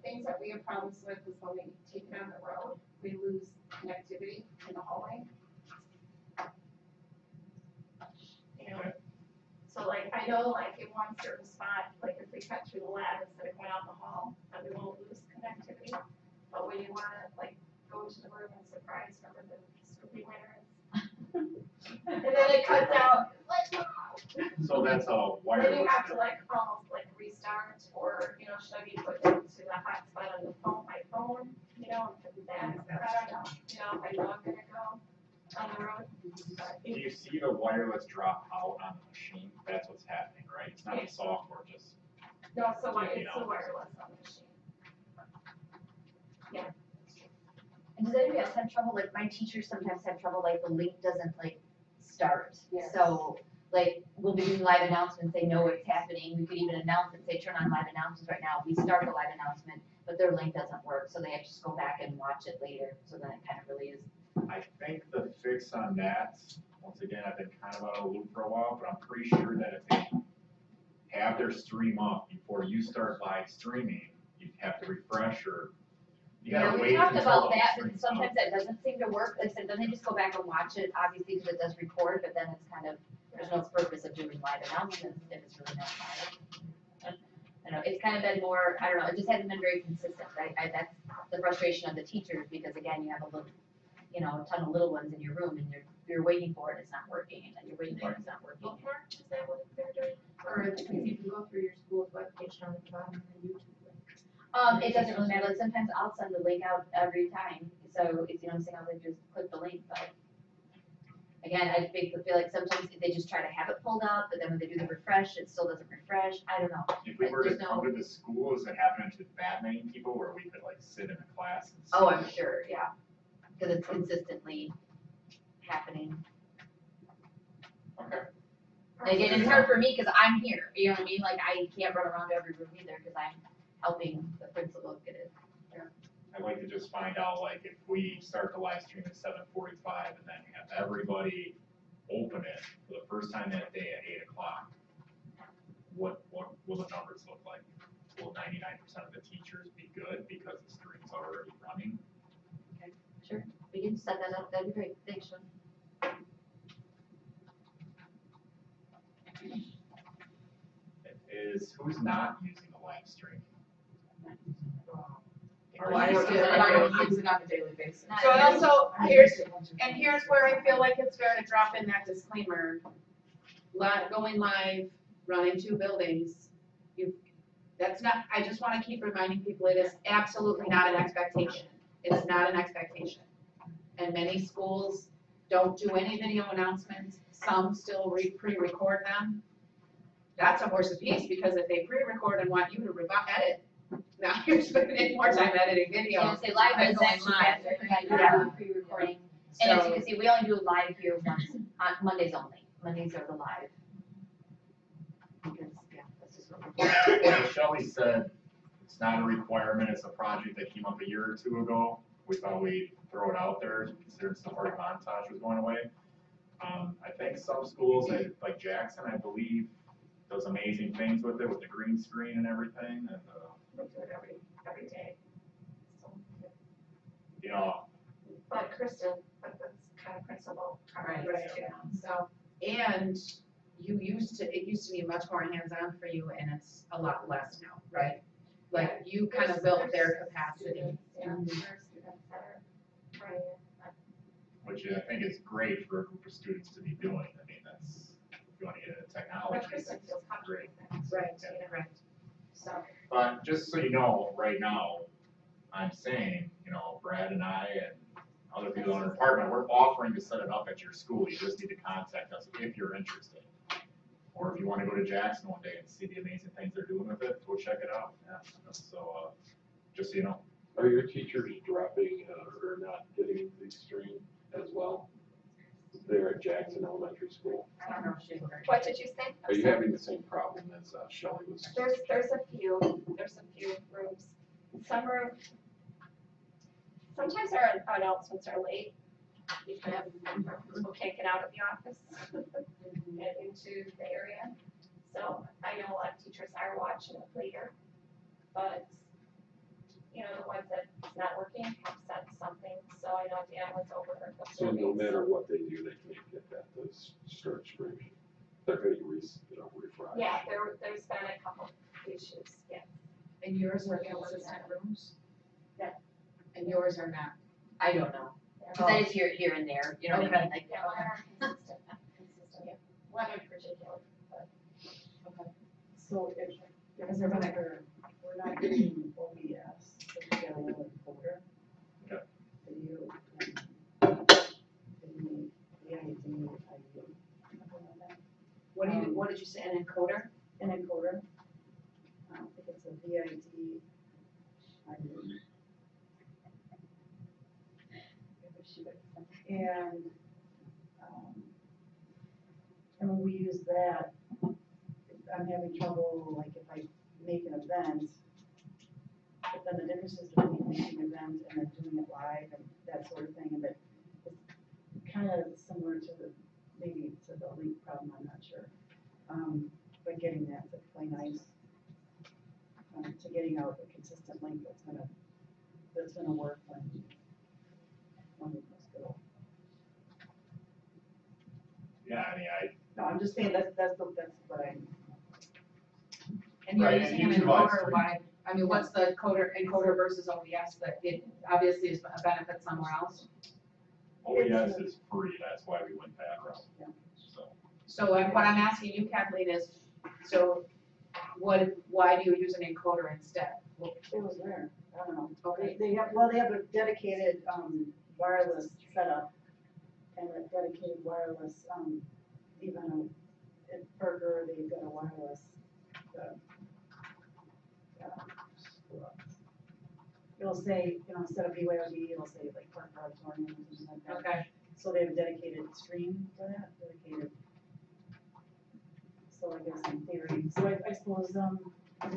J: Things that we have problems with is when we take it on the road, we lose connectivity in the hallway. You know, so like, I know like in one certain spot, like if we cut through the lab instead of going out in the hall, then we won't lose connectivity. But when you wanna like go to the room and surprise whoever the Scoopy winner is. And then it cuts out, like,
B: so that's a wireless.
J: then you have to like almost like restart, or, you know, should I be put into the hotspot on the phone, my phone, you know, and that, I don't know, you know, if I know I'm gonna go on the road.
I: Do you see the wireless drop out on the machine? That's what's happening, right? It's not the software, just.
J: No, so it's the wireless on the machine.
C: And does anybody else have trouble, like, my teachers sometimes have trouble, like, the link doesn't, like, start.
J: Yes.
C: So, like, we'll be doing live announcements, they know it's happening, we could even announce it, say, turn on live announcements right now, we start the live announcement, but their link doesn't work, so they have to just go back and watch it later, so then it kind of really is.
I: I think the fix on that, once again, I've been kind of out of the loop for a while, but I'm pretty sure that if they have their stream up before you start live streaming, you have to refresh or you gotta wait
C: We talked
I: until
C: about
I: the
C: that,
I: stream's
C: but sometimes
I: up.
C: that doesn't seem to work, like I said, then they just go back and watch it, obviously, because it does record, but then it's kind of, there's no purpose of doing live announcements if it's really not live. I don't know, it's kind of been more, I don't know, it just hasn't been very consistent, that's the frustration of the teachers, because again, you have a little, you know, a ton of little ones in your room, and you're waiting for it, it's not working, and then you're waiting for it, it's not working.
J: Bookmark, is that what they're doing?
D: Or because you can go through your school's webpage on the bottom of the YouTube link.
C: It doesn't really matter, like, sometimes I'll send the link out every time, so if, you know what I'm saying, I'll like just click the link, but again, I feel like sometimes they just try to have it pulled up, but then when they do the refresh, it still doesn't refresh, I don't know.
I: If we were to
C: There's no-
I: come to the school, does it happen to that many people where we could like sit in a class and see?
C: Oh, I'm sure, yeah, because it's consistently happening.
I: Okay.
C: And again, it's hard for me, because I'm here, you know what I mean, like, I can't run around to every room either, because I'm helping the principal get it.
I: I'd like to just find out, like, if we start the live stream at 7:45 and then have everybody open it for the first time that day at 8 o'clock, what will the numbers look like? Will 99% of the teachers be good because the stream's already running?
C: Sure, we can set that up, that'd be great, thanks, Sean.
I: Who's not using the live stream?
A: I don't use it on a daily basis.
C: Not
A: So
C: every-
A: also, here's where I feel like it's fair to drop in that disclaimer. Going live, running two buildings, that's not, I just wanna keep reminding people, it is absolutely not an expectation. It's not an expectation. And many schools don't do any video announcements, some still pre-record them. That's a horse apiece, because if they pre-record and want you to edit, now you're spending more time editing video.
C: You know, say live
A: than
C: is
A: going
C: actually
A: live.
C: faster, yeah, pre-recording. And as you
A: So-
C: can see, we only do live here once, on Mondays only. Mondays are the live. Because, yeah, that's just what we're doing.
I: Like Shelley said, it's not a requirement, it's a project that came up a year or two ago. We thought we'd throw it out there, considering Safari Montage was going away. I think some schools, like Jackson, I believe, does amazing things with it, with the green screen and everything, and,
J: We do it every day. So,
I: you know,
J: but Kristen, but that's kind of principal.
A: Right.
J: Yeah.
A: So, and it used to be much more hands-on for you, and it's a lot less now, right? Like, you kind of built their capacity.
J: Yeah, there's students that are running it.
I: which I think is great for a group of students to be doing. I mean, that's, if you wanna get into technology,
J: But Kristen
I: that's
J: feels
I: great.
J: comfortable with that.
A: Right,
J: Yeah.
A: right.
J: So,
I: But just so you know, right now, I'm saying, you know, Brad and I and other people in our department, we're offering to set it up at your school. You just need to contact us if you're interested. Or if you wanna go to Jackson one day and see the amazing things they're doing with it, go check it out. Yeah, so, just so you know.
G: Are your teachers dropping or not getting the stream as well? There at Jackson Elementary School?
A: I don't know if she's.
J: what did you say?
G: Are you having the same problem as Shelley was?
J: There's a few rooms. Some are, sometimes our announcements are late because people can't get out of the office and into the area. So I know a lot of teachers are watching it later, but, you know, the ones that it's not working have sent something, so I know Dan was over the
G: So no
J: surveys.
G: matter what they do, they can't get that, those start stream. They're getting refresh.
J: Yeah, there's been a couple issues, yeah.
A: And yours are consistent rooms?
J: Yeah.
A: And yours are not?
C: I don't know. Cause I just hear it here and there, you know what I mean? Like,
J: Yeah, one are consistent, yeah. One in particular, but.
K: So if, we're not getting OBS, we're getting a little encoder.
I: Okay.
K: Video,
A: What did you say, an encoder?
K: an encoder. I think it's a VID. And when we use that, I'm having trouble, like if I make an event, but then the difference is between making an event and then doing it live and that sort of thing, and that it's kind of similar to maybe to the link problem, I'm not sure. But getting that to play nice, to getting out a consistent link that's gonna work when we post it all.
I: Yeah, I mean,
K: No, I'm just saying that's what I'm.
A: And you're
I: Right,
A: using
I: and
A: an
I: YouTube live
A: encoder,
I: stream.
A: why, I mean, what's the encoder versus OBS, that it obviously is a benefit somewhere else?
I: OES is free, that's why we went that route.
K: Yeah.
I: So,
A: So what I'm asking you, Kathleen, is, so why do you use an encoder instead?
K: It was there, I don't know.
A: Okay.
K: They have a dedicated, wireless setup and a dedicated wireless, even at Parker, they've got a wireless, it'll say, instead of BYOD, it'll say like Parker Auditorium or something like that.
A: Okay,
K: So they have a dedicated stream for that, dedicated. So I guess in theory, so I suppose,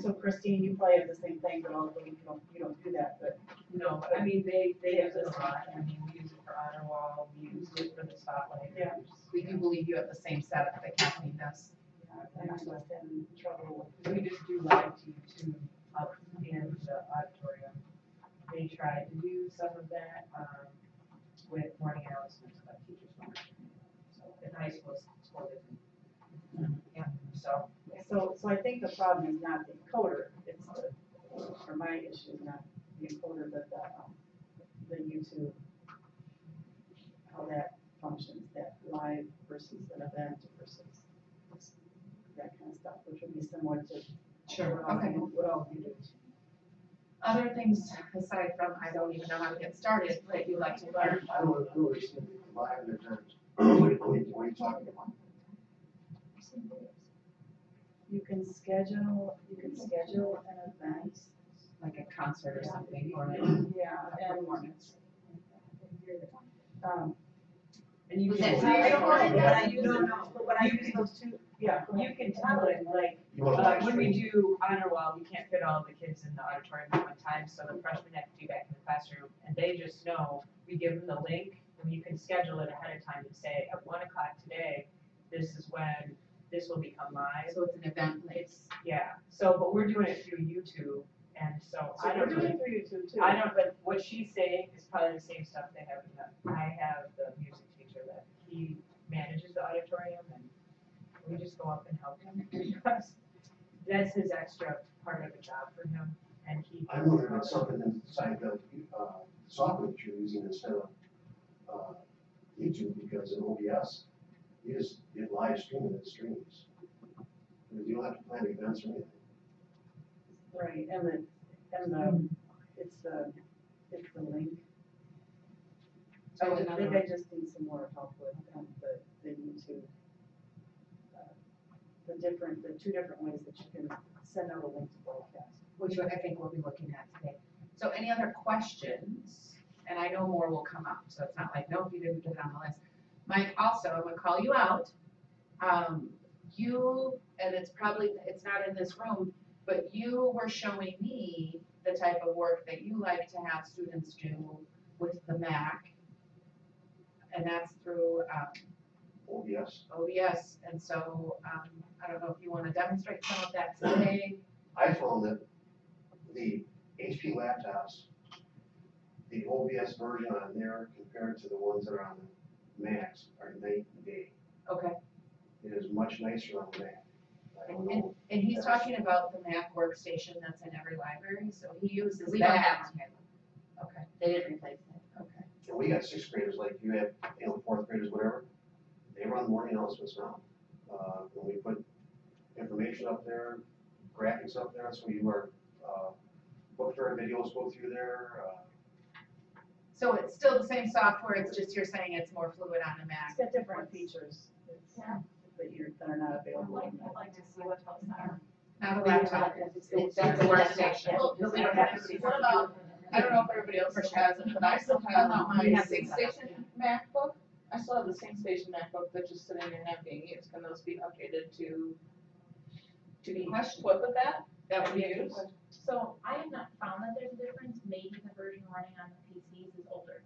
K: so Christine, you probably have the same thing, but although you don't do that, but.
L: No, but I mean, they use it a lot, I mean, we use it for honor wall, we use it for the spotlight.
K: Yeah.
A: we do believe you have the same setup that Kathleen does.
K: And I was having trouble with.
L: We just do live YouTube up in the auditorium. They tried to do some of that, with morning announcements, but teachers weren't. So, in high school, it's totally different. Yeah, so,
K: So I think the problem is not the encoder, it's or my issue is not the encoder, but the YouTube, how that functions, that live versus an event versus that kind of stuff, which would be similar to.
A: Sure,
K: what all
A: okay.
K: you- What all you do.
A: Other things aside from, I don't even know how to get started, that you like to learn?
M: I don't know if it's live in terms, what are you talking about?
K: You can schedule an event.
A: Like a concert or something, or like
K: Yeah,
A: a performance.
L: And you
C: Was
L: can,
C: it
L: but I
C: pre-recorded?
L: use, but when I use those two, yeah, you can tell it, like,
M: You want to live
L: when we
M: stream?
L: do honor wall, we can't fit all the kids in the auditorium at one time, so the freshmen have to be back in the classroom, and they just know, we give them the link, and you can schedule it ahead of time and say, at 1 o'clock today, this is when this will become live.
A: So it's an event, like,
L: It's, yeah, so, but we're doing it through YouTube, and so I don't really,
K: for you too.
L: I don't, but what she's saying is probably the same stuff they have in the, I have the music teacher that he manages the auditorium, and we just go up and help him, because that's his extra part of the job for him, and he.
M: I'm looking at something inside the, software that you're using instead of, YouTube, because in OBS, you just get live streaming it streams. You don't have to plan events or anything.
K: Right, it's the link.
A: So
K: I
A: another
K: think
A: one.
K: I just need some more help with, the YouTube. The two different ways that you can send out a link to broadcast.
A: which I think we'll be looking at today. So any other questions? And I know more will come up, so it's not like, nope, you didn't get it on the list. Mike, also, I'm gonna call you out. You, and it's not in this room, but you were showing me the type of work that you like to have students do with the MAC. And that's through, OBS, and so, I don't know if you wanna demonstrate some of that today.
M: I found that the HP laptops, the OBS version on there compared to the ones that are on the Macs are night and day.
A: Okay.
M: It is much nicer on the Mac. I don't know.
A: And he's talking about the Mac workstation that's in every library, so he uses
C: We don't
A: that.
C: have one here.
A: Okay,
C: They didn't replace it.
A: okay.
M: And we got sixth graders, like you have, fourth graders, whatever, they run morning announcements now. When we put information up there, graphics up there, so you are, book fair videos go through there,
A: So it's still the same software, it's just you're saying it's more fluid on the Mac.
K: It's got different features.
J: Yeah.
K: That are not available.
J: I'd like to see what those are.
A: Not a laptop, it's the workstation.
C: Well,
A: We don't have to see. What about, I don't know if everybody else has it, but I still have my ThinkStation MacBook.
N: I still have the ThinkStation MacBook that's just sitting there not being used. Can those be updated to be equipped with that?
A: That would be a good question.
D: So I have not found that there's a difference, maybe the version running on the PCs is older.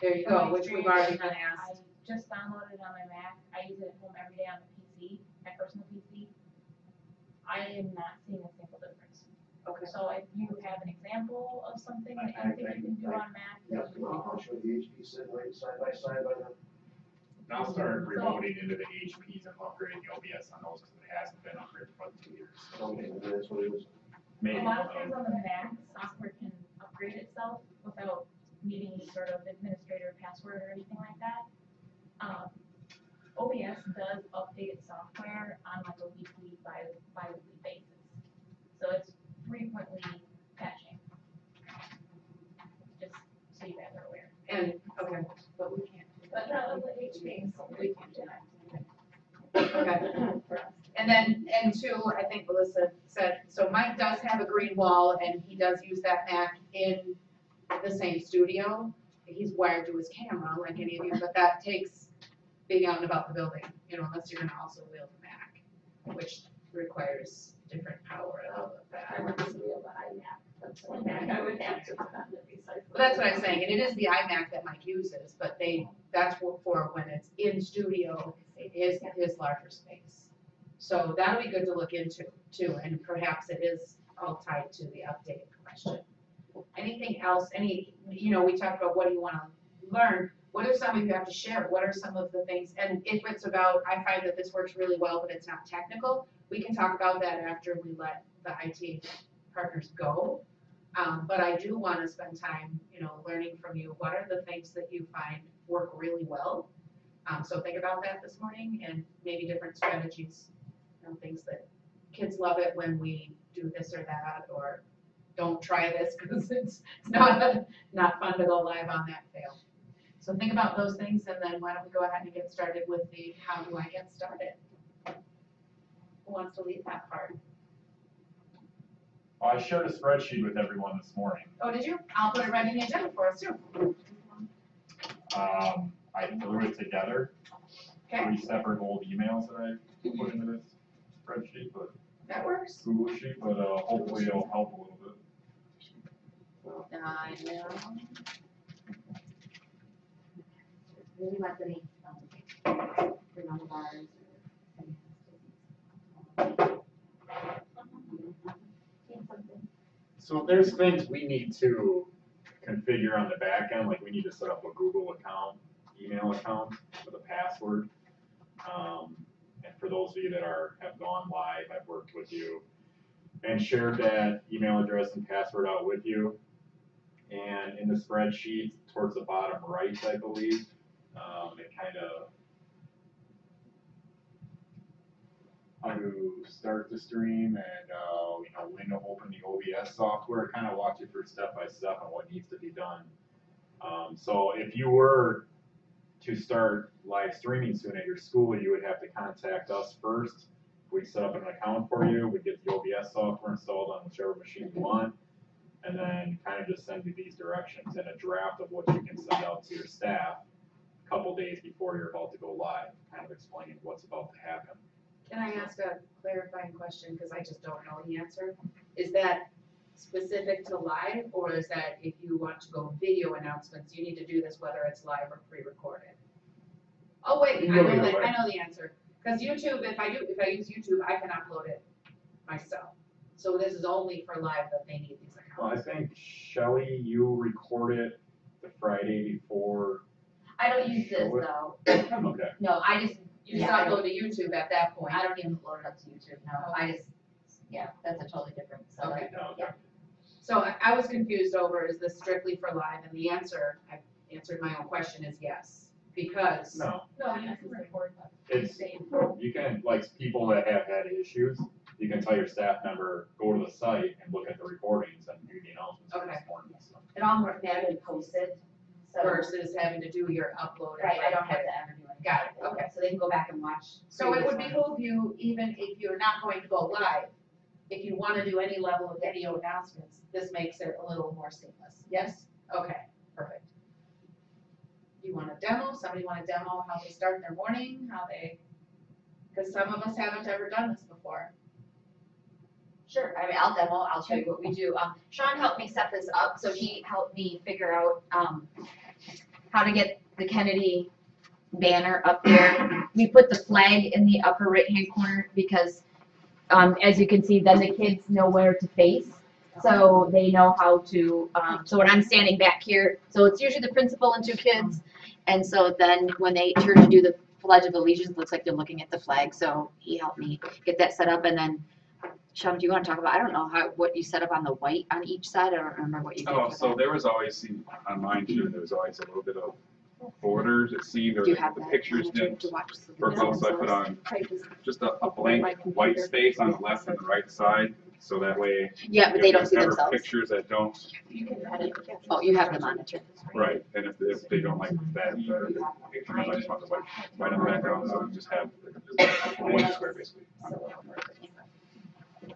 A: There you
D: From
A: go,
D: my
A: which we've
D: experience,
A: already been asked.
D: I just downloaded it on my Mac, I use it at home every day on the PC, my personal PC. I am not seeing a single difference.
A: Okay.
D: So if you have an example of something that you think you can do on Mac.
M: yeah, I'll show you the HP sitting right side by side by the.
I: And I'll start remoting into the HPs and upgrading the OBS on those, because it hasn't been upgraded for 2 years.
M: Okay, and that's what it was.
I: Maybe,
D: A lot of times on the Mac, software can upgrade itself without needing any sort of administrator password or anything like that. OBS does update its software on like a weekly, bi-weekly basis. So it's frequently patching. Just so you guys are aware.
A: And, okay, but we can't.
J: But not on the HP.
A: We can't do that. Okay. And then, and two, I think Melissa said, so Mike does have a green wall and he does use that Mac in the same studio. He's wired to his camera like any of you, but that takes being out and about the building, unless you're gonna also wield the Mac, which requires different power. I love that.
J: I would just wield the iMac. That's one Mac I would have to put on the recycle.
A: Well, that's what I'm saying, and it is the iMac that Mike uses, but that's for when it's in studio, it is his larger space. So that'll be good to look into too, and perhaps it is all tied to the update question. Anything else, we talked about what do you wanna learn, what are some of you have to share, what are some of the things, and if it's about, I find that this works really well, but it's not technical, we can talk about that after we let the IT partners go. But I do want to spend time, learning from you. What are the things that you find work really well? So think about that this morning and maybe different strategies, things that kids love it when we do this or that, or don't try this because it's not fun to go live on that fail. So think about those things, and then why don't we go ahead and get started with the how do I get started? Who wants to lead that part?
I: I shared a spreadsheet with everyone this morning.
A: Oh, did you? I'll put it right in the agenda for us too.
I: I threw it together.
A: Okay.
I: 3 separate old emails that I put into this spreadsheet, but
A: That works.
I: Google sheet, but hopefully it'll help a little bit.
C: I know. Maybe let the none of ours.
I: So there's things we need to configure on the back end, like we need to set up a Google account, email account with a password. And for those of you that have gone live, I've worked with you and shared that email address and password out with you. And in the spreadsheet towards the bottom right, I believe, it kind of how to start the stream and when to open the OBS software. It kind of walks you through step by step on what needs to be done. So if you were to start live streaming soon at your school, you would have to contact us first. We set up an account for you. We get the OBS software installed on whichever machine you want, and then kind of just send you these directions and a draft of what you can send out to your staff a couple days before you're about to go live, kind of explaining what's about to happen.
F: Can I ask a clarifying question, because I just don't know the answer? Is that specific to live, or is that if you want to go video announcements, you need to do this whether it's live or pre-recorded? Oh, wait, I know the answer. Because YouTube, if I use YouTube, I can upload it myself. So this is only for live that they need these accounts.
I: Well, I think, Shelley, you record it the Friday before.
C: I don't use this though.
I: Okay.
C: No, I just.
F: You just upload to YouTube at that point.
C: I don't even load it up to YouTube, no, I just, that's a totally different setup.
F: Okay.
C: Yeah.
F: So I was confused over, is this strictly for live? And the answer, I answered my own question, is yes. Because.
I: No,
J: No, you can record that.
I: it's, you can, like, people that have had issues, you can tell your staff member, go to the site and look at the recordings and do the announcements for this morning and stuff.
C: And I'll mark that and post it, so.
F: Versus having to do your upload. and
C: Right, I don't
F: like
C: have
F: it.
C: to ever do anything.
F: Got it, okay.
C: So they can go back and watch.
F: So it would
C: previous ones.
F: behoove you, even if you're not going to go live, if you want to do any level of video announcements, this makes it a little more seamless. Yes? Okay, perfect. You want a demo? Somebody want a demo how they start their morning, how they, because some of us haven't ever done this before.
C: Sure, I mean, I'll demo, I'll show you what we do. Sean helped me set this up, so he helped me figure out, how to get the Kennedy banner up there. We put the flag in the upper right-hand corner because, as you can see, then the kids know where to face. So they know how to, so when I'm standing back here, so it's usually the principal and 2 kids. And so then when they turn to do the Pledge of Allegiance, it looks like they're looking at the flag. So he helped me get that set up. And then, Sean, do you want to talk about, I don't know what you set up on the white on each side. I don't remember what you did.
O: Oh,
C: for
O: so
C: that.
O: there was always, on mine too, there was always a little bit of borders, it seemed, or
C: Do you
O: the
C: have that
O: pictures
C: monitor
O: didn't
C: to watch the
O: work well, so I put on just a blank white space on the left and the right side, so that way.
C: Yeah, but they don't see
O: if there are
C: themselves.
O: pictures that don't,
C: Oh, you have the monitor.
O: right, and if they don't like that, pictures, I just want the white on the background, so we just have one square basically.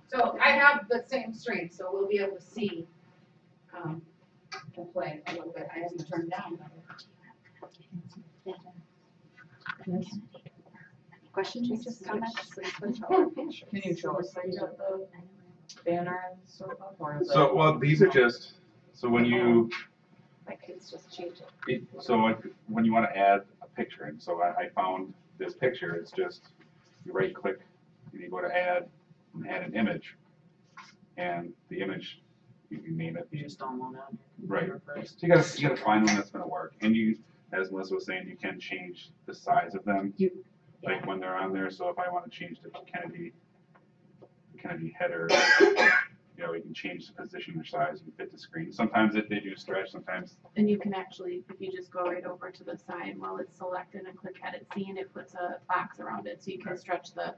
F: So I have the same screen, so we'll be able to see, and play a little bit. I have to turn down.
C: Questions, comments?
N: Can you show us how you got the banner and sort of, or is it?
O: So, well, these are just, so when you,
J: My kids just change it.
O: when you want to add a picture, and so I found this picture, it's just, you right click, and you go to add, and add an image. And the image, you can name it.
N: You just download it.
O: Right.
N: First.
O: So you gotta find one that's gonna work. And you, as Melissa was saying, you can change the size of them. Like when they're on there, so if I wanna change the Kennedy header, you know, you can change the position or size, you can fit the screen. Sometimes if they do stretch, sometimes.
P: And you can actually, if you just go right over to the side while it's selected and click edit scene, it puts a box around it, so you can stretch the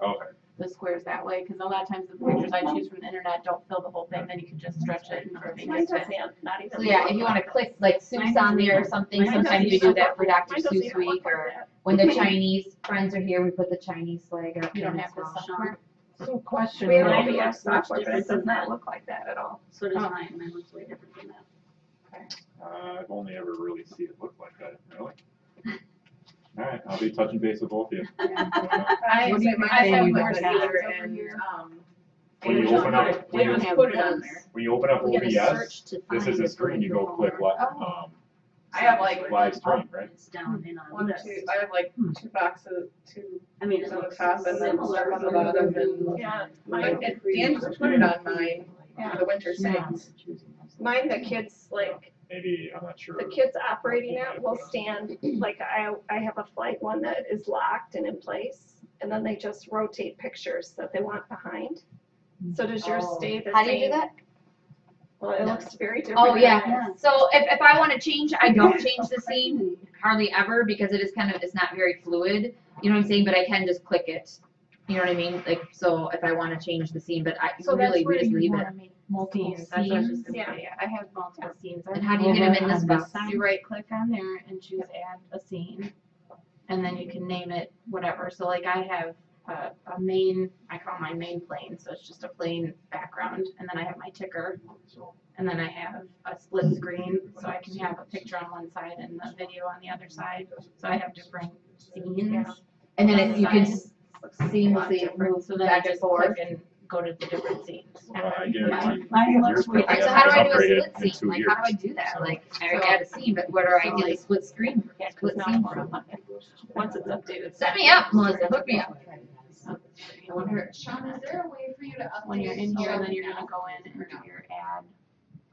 P: squares that way, because a lot of times the pictures I choose from the internet don't fill the whole thing, then you can just stretch it and make it fit.
C: So yeah, if you want to click like Seuss on there or something, sometimes we do that for Dr. Seuss week, or when the Chinese friends are here, we put the Chinese flag up.
P: You don't
C: there
P: have
C: as
P: to
C: well.
P: software.
N: So question.
P: We have
N: though,
P: IBS software, but it
N: difference
P: does
N: in
P: not
N: that?
P: look like that at all.
N: So does
P: mine, mine looks way different than that.
I: I've only ever really seen it look like that, really. All right, I'll be touching base with both of you.
N: I
P: What do you
N: I have
P: think?
N: more
P: What
N: here
P: tabs
N: and,
I: When you open up,
N: they just put it on there.
I: when you open up
H: We gotta
I: OBS,
H: search to
I: this is
H: find
I: a screen, you go click
N: I have like
I: live stream, right?
H: It's down in on
N: one,
H: this.
N: two, I have like two boxes, two
H: I mean, it
N: on the
H: looks
N: top and then
H: similar
N: stuff on the
H: from
N: bottom
H: the-
N: and.
J: Yeah,
N: But
J: mine,
N: Dan just put it on mine, the winter sings.
J: mine, the kids, like,
I: Maybe, I'm not sure.
J: the kids operating it will stand, like, I have a flight one that is locked and in place, and then they just rotate pictures that they want behind. So does yours stay the same?
C: How do you do that?
J: Well, it looks very different.
C: Oh, yeah, so if I wanna change, I don't change the scene hardly ever, because it is kind of, it's not very fluid, you know what I'm saying, but I can just click it. You know what I mean, like, so if I wanna change the scene, but I
P: So
C: really,
P: that's
C: we
P: where
C: just
P: you
C: leave it.
P: wanna make multiple scenes, that's what I was just gonna
J: Yeah.
P: say, I have multiple scenes.
C: And how do you get them in this box?
P: You right click on there and choose add a scene, and then you can name it whatever, so like I have a main, I call my main plane, so it's just a plain background, and then I have my ticker, and then I have a split screen, so I can have a picture on one side and the video on the other side, so I have different scenes.
C: And then if you can
P: Seamlessly
C: move
P: so then I
C: back and
P: just
C: forth.
P: click and go to the different scenes.
I: I guarantee.
H: Mine looks
I: yours
H: weird.
I: probably
C: So how do I
I: has
C: do a
I: upgraded
C: split
I: in
C: scene?
I: 2
C: Like,
I: years.
C: how do I do that?
I: So-
C: Like, I add a scene, but where do I get a split screen?
P: Yeah, 'cause
C: Split
P: now
C: scene?
P: once it's updated.
C: Set me up, Melissa, hook me up.
A: I wonder, Sean, is there a way for you to update?
P: When you're in here,
A: so-
P: then you're gonna go in and do your add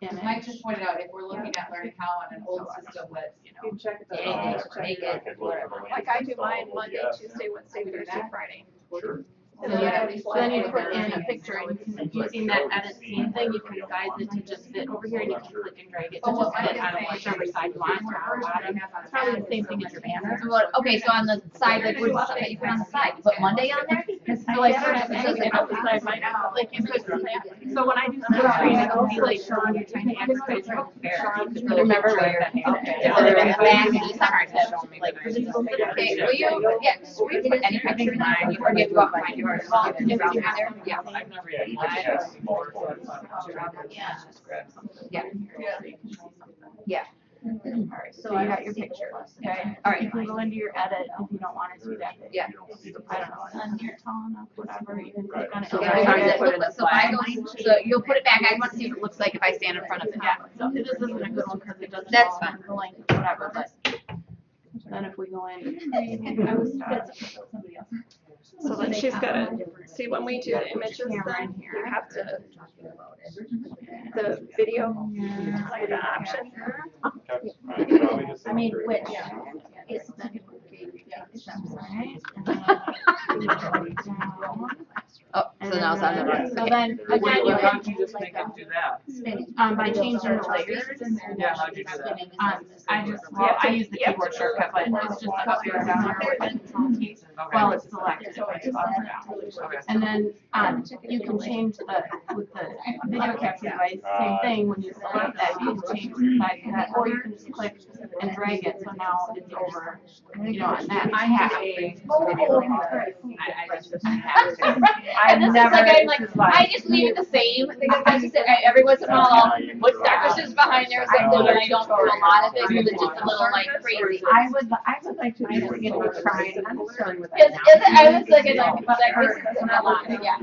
P: image.
A: Mike just pointed out, if we're looking at Learning How on an old system with, you know.
N: You check the.
C: Make it, whatever.
J: Like I do mine Monday, Tuesday, Wednesday, Thursday, Friday.
I: Sure.
P: So then you put in a picture, and you can, using that edit scene thing, you can size it to just fit over here, and you can click and drag it to just fit on whichever side you want, top or bottom. It's probably the same thing as your banner.
C: So what, okay, so on the side, like, where's the stuff that you put on the side? You put Monday on there?
P: So like, for instance, if I decide my, like, you could, so when I do split screen, it'll be like, Sean, you're trying to advertise your fair. Remember where that is.
C: So they're gonna back and you start to, like, okay, will you, yeah, will you put any picture in there, or do you have to go out and find yours? Well, if you have there, yeah.
I: I've never, yeah, you can have multiple.
C: Yeah.
P: Yeah. Alright, so you got your picture, okay? Alright, you can go into your edit if you don't want it to be that big.
C: Yeah.
P: I don't know, and then you're tall enough, whatever, you can click on it.
C: So how does it look like? So if I go, so you'll put it back, I want to see what it looks like if I stand in front of it.
P: Yeah, so this isn't a good one because it doesn't.
C: That's
P: fall
C: fine.
P: The length, whatever, but then if we go in, I was somebody else.
J: So then she's gotta, see, when we do the images, then you have to, the video, like the option.
P: I mean, which is the.
C: Oh, so now it's on the right.
P: So then,
Q: Wait,
P: again, you
Q: how'd you just make it do that?
P: by changing the layers.
Q: Yeah, how'd you do that?
P: I just, well, I use the keyboard shortcut, but it's just up or down there with control key. Well, it's selected, if it's up or down. And then, you can change the, with the video capture device, same thing, when you select that, you can change the size of that, or you can just click and drag it, so now it's over, you know, on that.
N: I have a
C: And this is
P: never-
C: like, I'm like, I just leave it the same, because I just, every once in a while, I'll put decorations behind there or something, and I don't do a lot of it, because it's just a little like crazy.
P: I would like to just get it tried.
C: I was thinking like, this is a lot, yeah.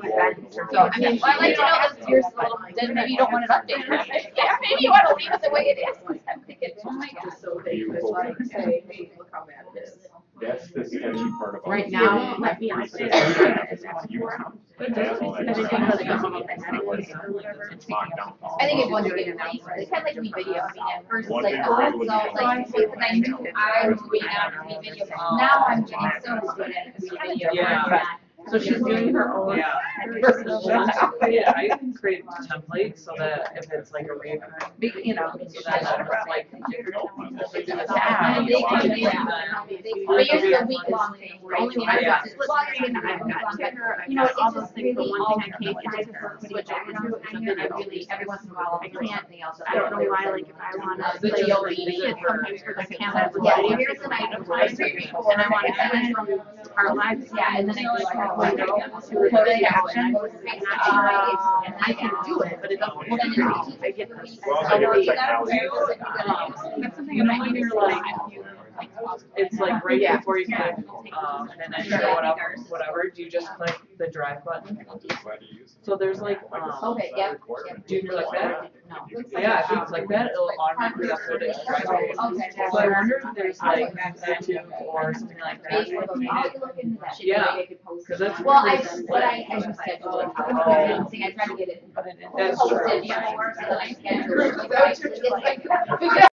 C: So, I mean, well, I like to know that yours is a little, then maybe you don't want it updated. Yeah, maybe you wanna leave it the way it is. I'm thinking, oh my God.
N: say, hey, look how bad it is.
I: That's the sketchy part about.
P: Right now, let me
I: It's
P: say.
I: locked down.
C: I think it was getting nice, it's kind of like me video, I mean, at first it's like, oh, it's all like, because I knew I was moving out to me video, now I'm getting so good at me video.
Q: Yeah.
N: So she's doing her own.
Q: Yeah. Yeah, I can create templates so that if it's like a recurring, you know, so that it's like.
C: And they can do that. But yours is a week-long thing, right?
P: Only when I got split screen, I've got Ticker, you know, all those things, but one thing I can't do is switch over to the video, really, every once in a while, I can't, I don't know why, like, if I wanna.
C: Video
P: Shit, sometimes for the camera.
C: Yeah, here's an item.
P: And I wanna switch from our live,
C: Yeah, and then I go like,
P: window to recorded action. And I can do it, but it doesn't work. I get.
I: Well, I get the technology.
P: That's something about when you're like,
Q: it's like right
A: Yeah.
Q: before you click, and then whatever, do you just click the drive button? So there's like,
C: Okay, yep.
Q: do you do like that?
C: No.
Q: Yeah, if it's like that, it'll automatically upload it to Drive.
C: Okay.
Q: So I wonder if there's like YouTube or something like that.
C: I'll look into that.
Q: Yeah, cause that's.
C: Well, I just scheduled it. I think I tried to get it
Q: That's true.
C: posted before, so that I scheduled it.